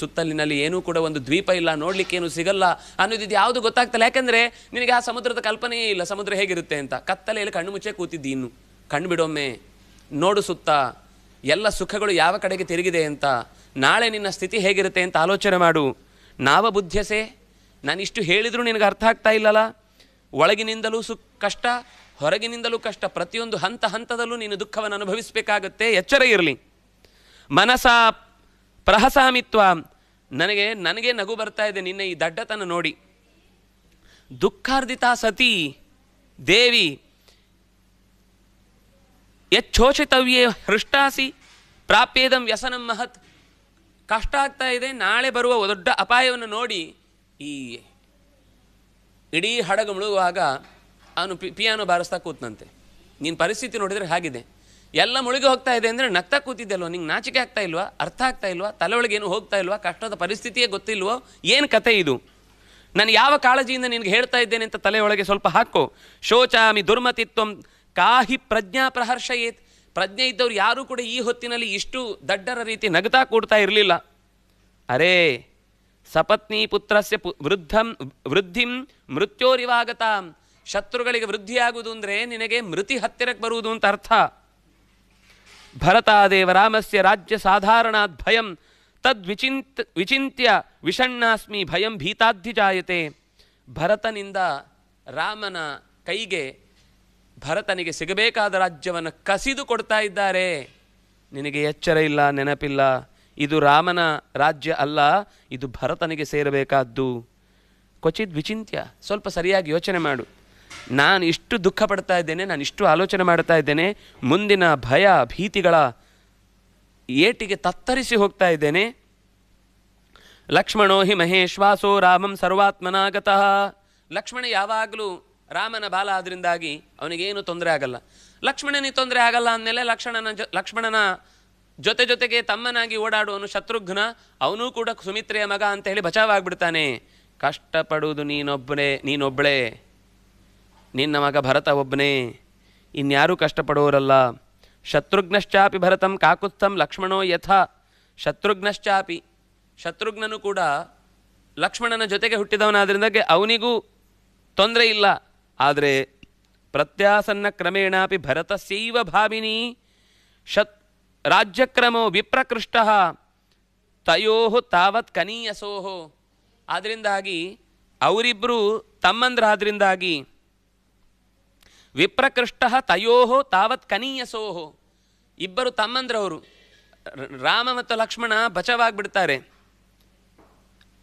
ಸುತ್ತಲಿನಲ್ಲಿ ಏನೂ ಕೂಡ ಒಂದು ದ್ವೀಪ ಇಲ್ಲ, ನೋಡ್ಲಿಕ್ಕೆ ಏನು ಸಿಗಲ್ಲ ಅನ್ನೋದಿದ್ದು ಯಾವುದು ಗೊತ್ತಾಗ್ತಲ್ಲ. ಯಾಕಂದರೆ ನಿನಗೆ ಆ ಸಮುದ್ರದ ಕಲ್ಪನೆಯೇ ಇಲ್ಲ, ಸಮುದ್ರ ಹೇಗಿರುತ್ತೆ ಅಂತ. ಕತ್ತಲೆಯಲ್ಲಿ ಕಣ್ಣು ಮುಚ್ಚೆ ಕೂತಿದ್ದಿ. ಇನ್ನು ಕಣ್ಣು ಬಿಡೊಮ್ಮೆ ನೋಡು ಸುತ್ತ ಎಲ್ಲ ಸುಖಗಳು ಯಾವ ಕಡೆಗೆ ತಿರುಗಿದೆ ಅಂತ. ನಾಳೆ ನಿನ್ನ ಸ್ಥಿತಿ ಹೇಗಿರುತ್ತೆ ಅಂತ ಆಲೋಚನೆ ಮಾಡು. ನಾವಬುದ್ಧ್ಯಸೆ, ನಾನು ಇಷ್ಟು ಹೇಳಿದರೂ ನಿನಗೆ ಅರ್ಥ ಆಗ್ತಾ ಇಲ್ಲಲ್ಲ. ಒಳಗಿನಿಂದಲೂ ಕಷ್ಟ, ಹೊರಗಿನಿಂದಲೂ ಕಷ್ಟ. ಪ್ರತಿಯೊಂದು ಹಂತದಲ್ಲೂ ನೀನು ದುಃಖವನ್ನು ಅನುಭವಿಸಬೇಕಾಗತ್ತೆ. ಎಚ್ಚರ ಇರಲಿ. ಮನಸ ಪ್ರಹಸಾಮಿತ್ವ, ನನಗೆ ನಗು ಬರ್ತಾ ಇದೆ ನಿನ್ನ ಈ ದಡ್ಡತನ ನೋಡಿ. ದುಃಖಾರ್ಧಿತ ಸತಿ ದೇವಿ ಯಚ್ಛೋಷಿತವ್ಯೇ ಹೃಷ್ಟಾಸಿ ಪ್ರಾಪ್ಯೇದಂ ವ್ಯಸನಂ ಮಹತ್. ಕಷ್ಟ ಆಗ್ತಾ ಇದೆ, ನಾಳೆ ಬರುವ ದೊಡ್ಡ ಅಪಾಯವನ್ನು ನೋಡಿ ಈ ಇಡೀ ಹಡಗು ಮುಳುಗುವಾಗ ಅವನು ಪಿಯಾನೋ ಬಾರಿಸ್ತಾ ಕೂತ್ನಂತೆ. ನೀನು ಪರಿಸ್ಥಿತಿ ನೋಡಿದರೆ ಹಾಗಿದೆ. ಎಲ್ಲ ಮುಳುಗಿ ಹೋಗ್ತಾ ಇದೆ ಅಂದರೆ ನಗ್ತಾ ಕೂತಿದ್ದಲ್ವ, ನಿಂಗೆ ನಾಚಿಕೆ ಆಗ್ತಾ ಇಲ್ವಾ, ಅರ್ಥ ಆಗ್ತಾ ಇಲ್ವಾ, ತಲೆ ಒಳಗೆ ಏನು ಹೋಗ್ತಾ ಇಲ್ವಾ, ಕಷ್ಟದ ಪರಿಸ್ಥಿತಿಯೇ ಗೊತ್ತಿಲ್ವೋ, ಏನು ಕತೆ ಇದು, ನಾನು ಯಾವ ಕಾಳಜಿಯಿಂದ ನಿನಗೆ ಹೇಳ್ತಾ ಇದ್ದೇನೆ ಅಂತ ತಲೆಯೊಳಗೆ ಸ್ವಲ್ಪ ಹಾಕೋ. ಶೋಚಾಮಿ ದುರ್ಮತಿತ್ವಂ ಕಾಹಿ ಪ್ರಜ್ಞಾ ಪ್ರಹರ್ಷಯೇತ್. ಪ್ರಜ್ಞೆ ಇದ್ದವ್ರು ಯಾರೂ ಕೂಡ ಈ ಹೊತ್ತಿನಲ್ಲಿ ಇಷ್ಟು ದಡ್ಡರ ರೀತಿ ನಗ್ತಾ ಕೂಡ್ತಾ ಇರಲಿಲ್ಲ. ಅರೇ ಸಪತ್ನಿ ಪುತ್ರಸ್ಯ ವೃದ್ಧಿಂ ಮೃತ್ಯೋರಿವಾಗತ. ಶತ್ರುಗಳಿಗೆ ವೃದ್ಧಿಯಾಗುವುದು ಅಂದರೆ ನಿನಗೆ ಮೃತಿ ಹತ್ತಿರಕ್ಕೆ ಬರುವುದು ಅಂತ ಅರ್ಥ. ಭರತಾದೇವ ರಾಮಸ್ಯ ರಾಜ್ಯ ಸಾಧಾರಣಾತ್ ಭಯಂ ವಿಚಿಂತ್ಯ ವಿಷಣ್ಣಾಸ್ಮಿ ಭಯಂ ಭೀತಾಧಿಜಾಯತೆ. ಭರತನಿಂದ ರಾಮನ ಕೈಗೆ ಭರತನಿಗೆ ಸಿಗಬೇಕಾದ ರಾಜ್ಯವನ್ನು ಕಸಿದು ಕೊಡ್ತಾ ಇದ್ದಾರೆ. ನಿನಗೆ ಎಚ್ಚರ ಇಲ್ಲ, ನೆನಪಿಲ್ಲ. ಇದು ರಾಮನ ರಾಜ್ಯ ಅಲ್ಲ, ಇದು ಭರತನಿಗೆ ಸೇರಬೇಕಾದ್ದು. ಕ್ವಚಿತ್ ವಿಚಿಂತ್ಯ, ಸ್ವಲ್ಪ ಸರಿಯಾಗಿ ಯೋಚನೆ ಮಾಡು. ನಾನು ಇಷ್ಟು ದುಃಖ ಪಡ್ತಾ ಇದ್ದೇನೆ, ನಾನು ಇಷ್ಟು ಆಲೋಚನೆ ಮಾಡ್ತಾ ಇದ್ದೇನೆ, ಮುಂದಿನ ಭಯ ಭೀತಿಗಳ ಏಟಿಗೆ ತತ್ತರಿಸಿ ಹೋಗ್ತಾ ಇದ್ದೇನೆ. ಲಕ್ಷ್ಮಣೋ ಹಿ ಮಹೇಶ್ವಾಸೋ ರಾಮಂ ಸರ್ವಾತ್ಮನಾಗತಃ. ಲಕ್ಷ್ಮಣ ಯಾವಾಗಲೂ ರಾಮನ ಬಾಲ ಆದ್ರಿಂದಾಗಿ ಅವನಿಗೇನು ತೊಂದರೆ ಆಗಲ್ಲ. ಲಕ್ಷ್ಮಣನಿಗೆ ತೊಂದರೆ ಆಗಲ್ಲ ಅಂದಮೇಲೆ ಲಕ್ಷ್ಮಣನ ಜೊತೆಗೆ ತಮ್ಮನಾಗಿ ಓಡಾಡುವನು ಶತ್ರುಘ್ನ, ಅವನೂ ಕೂಡ ಸುಮಿತ್ರೆಯ ಮಗ ಅಂತ ಹೇಳಿ ಬಚಾವಾಗ್ಬಿಡ್ತಾನೆ. ಕಷ್ಟಪಡುವುದು ನೀನೊಬ್ಬಳೇ, ನಿನ್ನ ಮಗ ಭರತ ಒಬ್ಬನೇ, ಇನ್ಯಾರೂ ಕಷ್ಟಪಡೋರಲ್ಲ. ಶತ್ರುಘ್ನಶ್ಚಾಪಿ ಭರತಂ ಕಾಕುತ್ಸ್ಥಂ ಲಕ್ಷ್ಮಣೋ ಯಥ. ಶತ್ರುಘ್ನನು ಕೂಡ ಲಕ್ಷ್ಮಣನ ಜೊತೆಗೆ ಹುಟ್ಟಿದವನಾದ್ರಿಂದಾಗೆ ಅವನಿಗೂ ತೊಂದರೆ ಇಲ್ಲ. ಆದರೆ ಪ್ರತ್ಯಾಸನ್ನ ಕ್ರಮೇಣಾಪಿ ಭರತಸ್ಯೈವ ಭಾವಿನಿ ರಾಜ್ಯಕ್ರಮೋ ವಿಪ್ರಕೃಷ್ಟ ತಯೋ ತಾವತ್ ಕನೀಯಸೋ. ಆದ್ದರಿಂದಾಗಿ ಅವರಿಬ್ಬರು ತಮ್ಮಂದ್ರಾದ್ರಿಂದಾಗಿ ವಿಪ್ರಕೃಷ್ಟ ತಯೋ ತಾವತ್ ಕನೀಯಸೋ, ಇಬ್ಬರು ತಮ್ಮಂದ್ರವರು ರಾಮ ಮತ್ತು ಲಕ್ಷ್ಮಣ ಬಚವಾಗಿಬಿಡ್ತಾರೆ.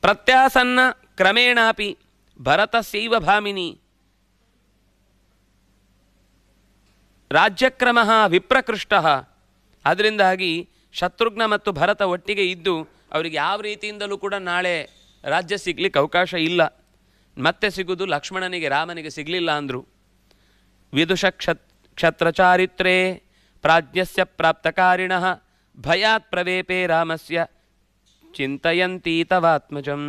ಪ್ರತ್ಯಾಸನ್ನ ಕ್ರಮೇಣಾಪಿ ಭರತಸ್ಯೈವ ಭಾಮಿನಿ ರಾಜ್ಯಕ್ರಮ ವಿಪ್ರಕೃಷ್ಟ. ಅದರಿಂದಾಗಿ ಶತ್ರುಘ್ನ ಮತ್ತು ಭರತ ಒಟ್ಟಿಗೆ ಇದ್ದು ಅವರಿಗೆ ಯಾವ ರೀತಿಯಿಂದಲೂ ಕೂಡ ನಾಳೆ ರಾಜ್ಯ ಸಿಗ್ಲಿಕ್ಕೆ ಅವಕಾಶ ಇಲ್ಲ. ಮತ್ತೆ ಸಿಗುವುದು ಲಕ್ಷ್ಮಣನಿಗೆ, ರಾಮನಿಗೆ ಸಿಗಲಿಲ್ಲ ಅಂದರು. ವಿದುಷ ಕ್ಷತ್ರಚಾರಿತ್ರೇ ಪ್ರಾಜ್ಞಸ್ಯ ಪ್ರಾಪ್ತಕಾರಿಣಃ ಭಯಾತ್ ಪ್ರವೇಪೇ ರಾಮಸ್ಯ ಚಿಂತಯಂತೀ ತವಾತ್ಮಜಂ.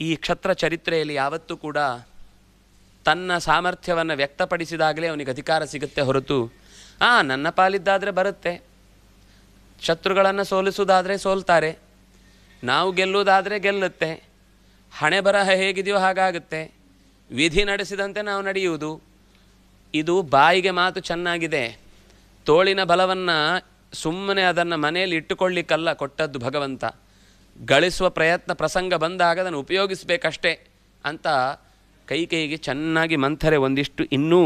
ಈ ಕ್ಷತ್ರ ಚರಿತ್ರೆಯಲ್ಲಿ ಯಾವತ್ತೂ ಕೂಡ ತನ್ನ ಸಾಮರ್ಥ್ಯವನ್ನು ವ್ಯಕ್ತಪಡಿಸಿದಾಗಲೇ ಅವನಿಗೆ ಅಧಿಕಾರ ಸಿಗುತ್ತೆ ಹೊರತು ನನ್ನ ಪಾಲಿದ್ದಾದರೆ ಬರುತ್ತೆ, ಶತ್ರುಗಳನ್ನು ಸೋಲಿಸುವುದಾದರೆ ಸೋಲ್ತಾರೆ, ನಾವು ಗೆಲ್ಲುವುದಾದರೆ ಗೆಲ್ಲುತ್ತೆ, ಹಣೆ ಬರಹ ಹೇಗಿದೆಯೋ ಹಾಗಾಗುತ್ತೆ, ವಿಧಿ ನಡೆಸಿದಂತೆ ನಾವು ನಡೆಯುವುದು. ಇದು ಬಾಯಿಗೆ ಮಾತು ಚೆನ್ನಾಗಿದೆ, ತೋಳಿನ ಬಲವನ್ನು ಸುಮ್ಮನೆ ಅದನ್ನು ಮನೆಯಲ್ಲಿ ಇಟ್ಟುಕೊಳ್ಳಿಕ್ಕಲ್ಲ ಕೊಟ್ಟದ್ದು ಭಗವಂತ. ಗಳಿಸುವ ಪ್ರಯತ್ನ ಪ್ರಸಂಗ ಬಂದಾಗ ಅದನ್ನು ಉಪಯೋಗಿಸಬೇಕಷ್ಟೇ ಅಂತ ಕೈಗೆ ಚೆನ್ನಾಗಿ ಮಂಥರೆ ಒಂದಿಷ್ಟು ಇನ್ನೂ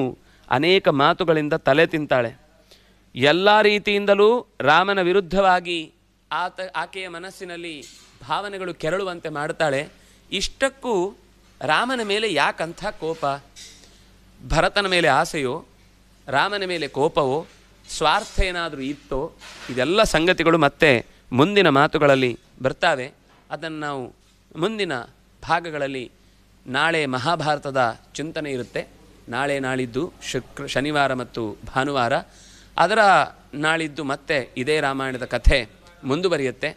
ಅನೇಕ ಮಾತುಗಳಿಂದ ತಲೆ ತಿಂತಾಳೆ. ಎಲ್ಲ ರೀತಿಯಿಂದಲೂ ರಾಮನ ವಿರುದ್ಧವಾಗಿ ಆಕೆಯ ಮನಸ್ಸಿನಲ್ಲಿ ಭಾವನೆಗಳು ಕೆರಳುವಂತೆ ಮಾಡ್ತಾಳೆ. ಇಷ್ಟಕ್ಕೂ ರಾಮನ ಮೇಲೆ ಯಾಕಂಥ ಕೋಪ? ಭರತನ ಮೇಲೆ ಆಸೆಯೋ, ರಾಮನ ಮೇಲೆ ಕೋಪವೋ, ಸ್ವಾರ್ಥ ಏನಾದರೂ ಇತ್ತೋ? ಇದೆಲ್ಲ ಸಂಗತಿಗಳು ಮತ್ತೆ ಮುಂದಿನ ಮಾತುಗಳಲ್ಲಿ ಬರ್ತಾವೆ. ಅದನ್ನು ನಾವು ಮುಂದಿನ ಭಾಗಗಳಲ್ಲಿ ನಾಳೆ ಮಹಾಭಾರತದ ಚಿಂತನೆ ಇರುತ್ತೆ. ನಾಳೆ ನಾಳಿದ್ದು ಶನಿವಾರ ಮತ್ತು ಭಾನುವಾರ. ಅದರ ನಾಳಿದ್ದು ಮತ್ತೆ ಇದೇ ರಾಮಾಯಣದ ಕಥೆ ಮುಂದುವರಿಯುತ್ತೆ.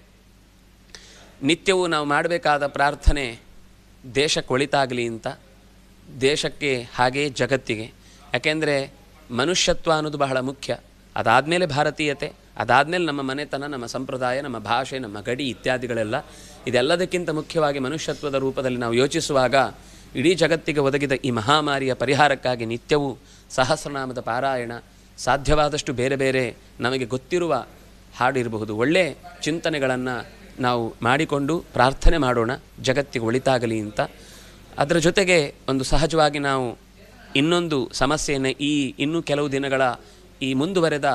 ನಿತ್ಯವೂ ನಾವು ಮಾಡಬೇಕಾದ ಪ್ರಾರ್ಥನೆ ದೇಶಕ್ಕೆ ಒಳಿತಾಗಲಿ ಅಂತ, ದೇಶಕ್ಕೆ ಹಾಗೇ ಜಗತ್ತಿಗೆ. ಯಾಕೆಂದರೆ ಮನುಷ್ಯತ್ವ ಅನ್ನೋದು ಬಹಳ ಮುಖ್ಯ. ಅದಾದಮೇಲೆ ಭಾರತೀಯತೆ, ಅದಾದಮೇಲೆ ನಮ್ಮ ಮನೆತನ, ನಮ್ಮ ಸಂಪ್ರದಾಯ, ನಮ್ಮ ಭಾಷೆ, ನಮ್ಮ ಗಡಿ ಇತ್ಯಾದಿಗಳೆಲ್ಲ. ಇದೆಲ್ಲದಕ್ಕಿಂತ ಮುಖ್ಯವಾಗಿ ಮನುಷ್ಯತ್ವದ ರೂಪದಲ್ಲಿ ನಾವು ಯೋಚಿಸುವಾಗ ಇಡೀ ಜಗತ್ತಿಗೆ ಒದಗಿದ ಈ ಮಹಾಮಾರಿಯ ಪರಿಹಾರಕ್ಕಾಗಿ ನಿತ್ಯವೂ ಸಹಸ್ರನಾಮದ ಪಾರಾಯಣ, ಸಾಧ್ಯವಾದಷ್ಟು ಬೇರೆ ಬೇರೆ ನಮಗೆ ಗೊತ್ತಿರುವ ಹಾಡಿರಬಹುದು, ಒಳ್ಳೆ ಚಿಂತನೆಗಳನ್ನು ನಾವು ಮಾಡಿಕೊಂಡು ಪ್ರಾರ್ಥನೆ ಮಾಡೋಣ ಜಗತ್ತಿಗೆ ಒಳಿತಾಗಲಿ ಅಂತ. ಅದರ ಜೊತೆಗೆ ಒಂದು ಸಹಜವಾಗಿ ನಾವು ಇನ್ನೊಂದು ಸಮಸ್ಯೆಯನ್ನು ಇನ್ನೂ ಕೆಲವು ದಿನಗಳ ಈ ಮುಂದುವರೆದ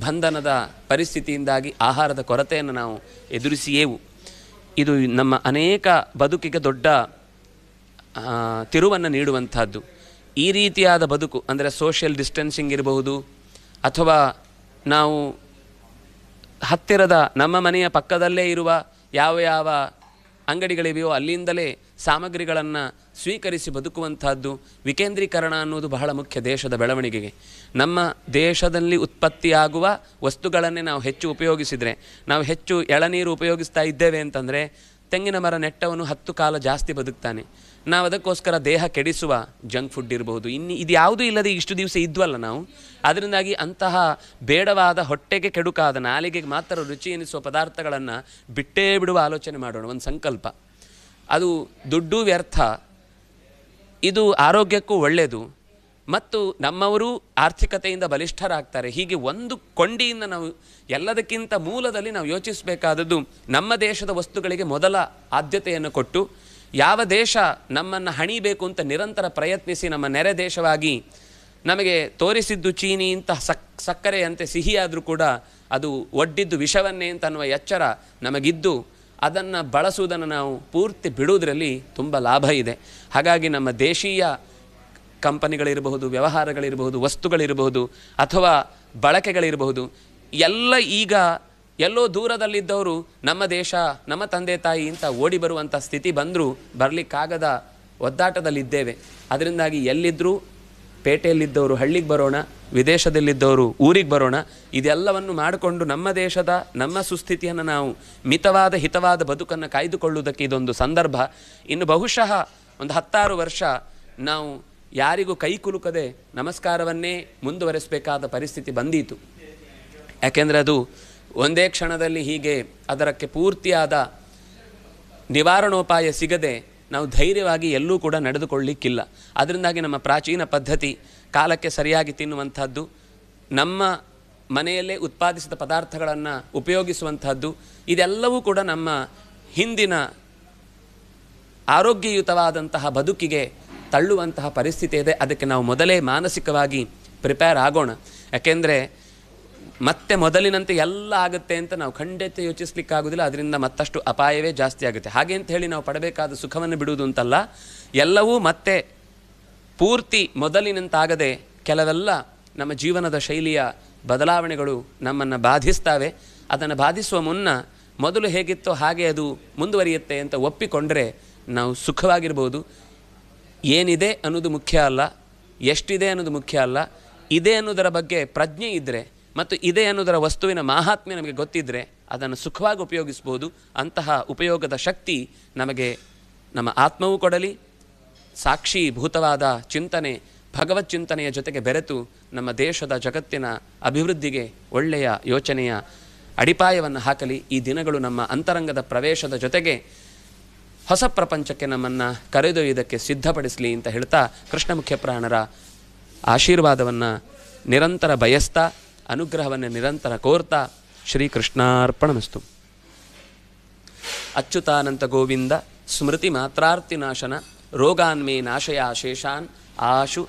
ಬಂಧನದ ಪರಿಸ್ಥಿತಿಯಿಂದಾಗಿ ಆಹಾರದ ಕೊರತೆಯನ್ನು ನಾವು ಎದುರಿಸಿಯೇವು. ಇದು ನಮ್ಮ ಅನೇಕ ಬದುಕಿಗೆ ದೊಡ್ಡ ತಿರುವನ್ನು ನೀಡುವಂಥದ್ದು. ಈ ರೀತಿಯಾದ ಬದುಕು ಅಂದರೆ ಸೋಷಿಯಲ್ ಡಿಸ್ಟೆನ್ಸಿಂಗ್ ಇರಬಹುದು, ಅಥವಾ ನಾವು ಹತ್ತಿರದ ನಮ್ಮ ಮನೆಯ ಪಕ್ಕದಲ್ಲೇ ಇರುವ ಯಾವ ಯಾವ ಅಂಗಡಿಗಳಿವೆಯೋ ಅಲ್ಲಿಂದಲೇ ಸಾಮಗ್ರಿಗಳನ್ನು ಸ್ವೀಕರಿಸಿ ಬದುಕುವಂಥದ್ದು. ವಿಕೇಂದ್ರೀಕರಣ ಅನ್ನೋದು ಬಹಳ ಮುಖ್ಯ ದೇಶದ ಬೆಳವಣಿಗೆಗೆ. ನಮ್ಮ ದೇಶದಲ್ಲಿ ಉತ್ಪತ್ತಿಯಾಗುವ ವಸ್ತುಗಳನ್ನೇ ನಾವು ಹೆಚ್ಚು ಉಪಯೋಗಿಸಿದರೆ, ನಾವು ಹೆಚ್ಚು ಎಳನೀರು ಉಪಯೋಗಿಸ್ತಾ ಇದ್ದೇವೆ ಅಂತಂದರೆ ತೆಂಗಿನ ಮರ ನೆಟ್ಟವನು 10 ಕಾಲ ಜಾಸ್ತಿ ಬದುಕ್ತಾನೆ. ನಾವು ಅದಕ್ಕೋಸ್ಕರ ದೇಹ ಕೆಡಿಸುವ ಜಂಕ್ ಫುಡ್ ಇರಬಹುದು, ಇದು ಯಾವುದೂ ಇಲ್ಲದೆ ಇಷ್ಟು ದಿವಸ ಇದ್ವಲ್ಲ ನಾವು. ಅದರಿಂದಾಗಿ ಅಂತಹ ಬೇಡವಾದ, ಹೊಟ್ಟೆಗೆ ಕೆಡುಕಾದ, ನಾಲಿಗೆಗೆ ಮಾತ್ರ ರುಚಿ ಎನಿಸುವ ಪದಾರ್ಥಗಳನ್ನು ಬಿಟ್ಟೇ ಬಿಡುವ ಆಲೋಚನೆ ಮಾಡೋಣ. ಒಂದು ಸಂಕಲ್ಪ. ಅದು ದುಡ್ಡು ವ್ಯರ್ಥ, ಇದು ಆರೋಗ್ಯಕ್ಕೂ ಒಳ್ಳೆಯದು, ಮತ್ತು ನಮ್ಮವರು ಆರ್ಥಿಕತೆಯಿಂದ ಬಲಿಷ್ಠರಾಗ್ತಾರೆ. ಹೀಗೆ ಒಂದು ಕೊಂಡಿಯಿಂದ ನಾವು ಎಲ್ಲದಕ್ಕಿಂತ ಮೂಲದಲ್ಲಿ ನಾವು ಯೋಚಿಸಬೇಕಾದದ್ದು ನಮ್ಮ ದೇಶದ ವಸ್ತುಗಳಿಗೆ ಮೊದಲ ಆದ್ಯತೆಯನ್ನು ಕೊಟ್ಟು, ಯಾವ ದೇಶ ನಮ್ಮನ್ನು ಹಣಿಬೇಕು ಅಂತ ನಿರಂತರ ಪ್ರಯತ್ನಿಸಿ ನಮ್ಮ ನೆರೆ ದೇಶವಾಗಿ ನಮಗೆ ತೋರಿಸಿದ್ದು ಚೀನಿ ಇಂತಹ ಸಕ್ಕರೆಯಂತೆ ಸಿಹಿಯಾದರೂ ಕೂಡ ಅದು ಒಡ್ಡಿದ್ದು ವಿಷವನ್ನೇ ಅಂತ ಅನ್ನುವ ಎಚ್ಚರ ನಮಗಿದ್ದು ಅದನ್ನು ಬಳಸುವುದನ್ನು ನಾವು ಪೂರ್ತಿ ಬಿಡುವುದರಲ್ಲಿ ತುಂಬ ಲಾಭ ಇದೆ. ಹಾಗಾಗಿ ನಮ್ಮ ದೇಶೀಯ ಕಂಪನಿಗಳಿರಬಹುದು, ವ್ಯವಹಾರಗಳಿರಬಹುದು, ವಸ್ತುಗಳಿರಬಹುದು, ಅಥವಾ ಬಳಕೆಗಳಿರಬಹುದು, ಎಲ್ಲ ಈಗ ಎಲ್ಲೋ ದೂರದಲ್ಲಿದ್ದವರು ನಮ್ಮ ದೇಶ, ನಮ್ಮ ತಂದೆ ತಾಯಿ ಅಂತ ಓಡಿ ಬರುವಂಥ ಸ್ಥಿತಿ ಬಂದರೂ ಬರಲಿಕ್ಕಾಗದ ಒದ್ದಾಟದಲ್ಲಿದ್ದೇವೆ. ಅದರಿಂದಾಗಿ ಎಲ್ಲಿದ್ದರೂ ಪೇಟೆಯಲ್ಲಿದ್ದವರು ಹಳ್ಳಿಗೆ ಬರೋಣ, ವಿದೇಶದಲ್ಲಿದ್ದವರು ಊರಿಗೆ ಬರೋಣ. ಇದೆಲ್ಲವನ್ನು ಮಾಡಿಕೊಂಡು ನಮ್ಮ ದೇಶದ, ನಮ್ಮ ಸುಸ್ಥಿತಿಯನ್ನು ನಾವು ಮಿತವಾದ ಹಿತವಾದ ಬದುಕನ್ನು ಕಾಯ್ದುಕೊಳ್ಳುವುದಕ್ಕೆ ಇದೊಂದು ಸಂದರ್ಭ. ಇನ್ನು ಬಹುಶಃ ಒಂದು 10 ವರ್ಷ ನಾವು ಯಾರಿಗೂ ಕೈ ಕುಲುಕದೆ ನಮಸ್ಕಾರವನ್ನೇ ಮುಂದುವರೆಸಬೇಕಾದ ಪರಿಸ್ಥಿತಿ ಬಂದೀತು. ಯಾಕೆಂದರೆ ಅದು ಒಂದೇ ಕ್ಷಣದಲ್ಲಿ ಹೀಗೆ ಅದಕ್ಕೆ ಪೂರ್ತಿಯಾದ ನಿವಾರಣೋಪಾಯ ಸಿಗದೆ ನಾವು ಧೈರ್ಯವಾಗಿ ಎಲ್ಲೂ ಕೂಡ ನಡೆದುಕೊಳ್ಳಲಿಕ್ಕಿಲ್ಲ. ಅದರಿಂದಾಗಿ ನಮ್ಮ ಪ್ರಾಚೀನ ಪದ್ಧತಿ, ಕಾಲಕ್ಕೆ ಸರಿಯಾಗಿ ತಿನ್ನುವಂಥದ್ದು, ನಮ್ಮ ಮನೆಯಲ್ಲೇ ಉತ್ಪಾದಿಸಿದ ಪದಾರ್ಥಗಳನ್ನು ಉಪಯೋಗಿಸುವಂಥದ್ದು, ಇದೆಲ್ಲವೂ ಕೂಡ ನಮ್ಮ ಹಿಂದಿನ ಆರೋಗ್ಯಯುತವಾದಂತಹ ಬದುಕಿಗೆ ತಳ್ಳುವಂತಹ ಪರಿಸ್ಥಿತಿ ಇದೆ. ಅದಕ್ಕೆ ನಾವು ಮೊದಲೇ ಮಾನಸಿಕವಾಗಿ ಪ್ರಿಪೇರ್ ಆಗೋಣ. ಯಾಕೆಂದರೆ ಮತ್ತೆ ಮೊದಲಿನಂತೆ ಎಲ್ಲ ಆಗುತ್ತೆ ಅಂತ ನಾವು ಖಂಡಿತ ಯೋಚಿಸ್ಲಿಕ್ಕಾಗೋದಿಲ್ಲ. ಅದರಿಂದ ಮತ್ತಷ್ಟು ಅಪಾಯವೇ ಜಾಸ್ತಿ ಆಗುತ್ತೆ. ಹಾಗೆ ಅಂತ ಹೇಳಿ ನಾವು ಪಡಬೇಕಾದ ಸುಖವನ್ನು ಬಿಡುವುದು ಅಂತಲ್ಲ. ಎಲ್ಲವೂ ಮತ್ತೆ ಪೂರ್ತಿ ಮೊದಲಿನಂತಾಗದೆ ಕೆಲವೆಲ್ಲ ನಮ್ಮ ಜೀವನದ ಶೈಲಿಯ ಬದಲಾವಣೆಗಳು ನಮ್ಮನ್ನು ಬಾಧಿಸ್ತವೆ. ಅದನ್ನು ಬಾಧಿಸುವ ಮುನ್ನ ಮೊದಲು ಹೇಗಿತ್ತೋ ಹಾಗೆ ಅದು ಮುಂದುವರಿಯುತ್ತೆ ಅಂತ ಒಪ್ಪಿಕೊಂಡರೆ ನಾವು ಸುಖವಾಗಿರ್ಬೋದು. ಏನಿದೆ ಅನ್ನೋದು ಮುಖ್ಯ ಅಲ್ಲ, ಎಷ್ಟಿದೆ ಅನ್ನೋದು ಮುಖ್ಯ ಅಲ್ಲ. ಇದೆ ಅನ್ನೋದರ ಬಗ್ಗೆ ಪ್ರಜ್ಞೆ ಇದ್ದರೆ ಮತ್ತು ಇದೆ ಅನ್ನೋದರ ವಸ್ತುವಿನ ಮಾಹಾತ್ಮ್ಯ ನಮಗೆ ಗೊತ್ತಿದ್ದರೆ ಅದನ್ನು ಸುಖವಾಗಿ ಉಪಯೋಗಿಸ್ಬೋದು. ಅಂತಹ ಉಪಯೋಗದ ಶಕ್ತಿ ನಮಗೆ ನಮ್ಮ ಆತ್ಮವೂ ಕೊಡಲಿ. ಸಾಕ್ಷೀಭೂತವಾದ ಚಿಂತನೆ, ಭಗವತ್ ಚಿಂತನೆಯ ಜೊತೆಗೆ ಬೆರೆತು ನಮ್ಮ ದೇಶದ, ಜಗತ್ತಿನ ಅಭಿವೃದ್ಧಿಗೆ ಒಳ್ಳೆಯ ಯೋಚನೆಯ ಅಡಿಪಾಯವನ್ನು ಹಾಕಲಿ. ಈ ದಿನಗಳು ನಮ್ಮ ಅಂತರಂಗದ ಪ್ರವೇಶದ ಜೊತೆಗೆ ಹೊಸ ಪ್ರಪಂಚಕ್ಕೆ ನಮ್ಮನ್ನು ಕರೆದೊಯ್ಯುವುದಕ್ಕೆ ಸಿದ್ಧಪಡಿಸಲಿ ಅಂತ ಹೇಳ್ತಾ, ಕೃಷ್ಣ ಮುಖ್ಯ ಪ್ರಾಣರ ಆಶೀರ್ವಾದವನ್ನು ನಿರಂತರ ಬಯಸ್ತಾ, ಅನುಗ್ರಹವನ್ನು ನಿರಂತರ ಕೋರ್ತಾ, ಶ್ರೀಕೃಷ್ಣಾರ್ಪಣಮಸ್ತು. ಅಚ್ಯುತಾನಂತ ಗೋವಿಂದ ಸ್ಮೃತಿ ಮಾತ್ರಾರ್ತಿನಾಶನ ರೋಗಾನ್ಮೇ ನಾಶಯ ಶೇಷಾನ್ ಆಶು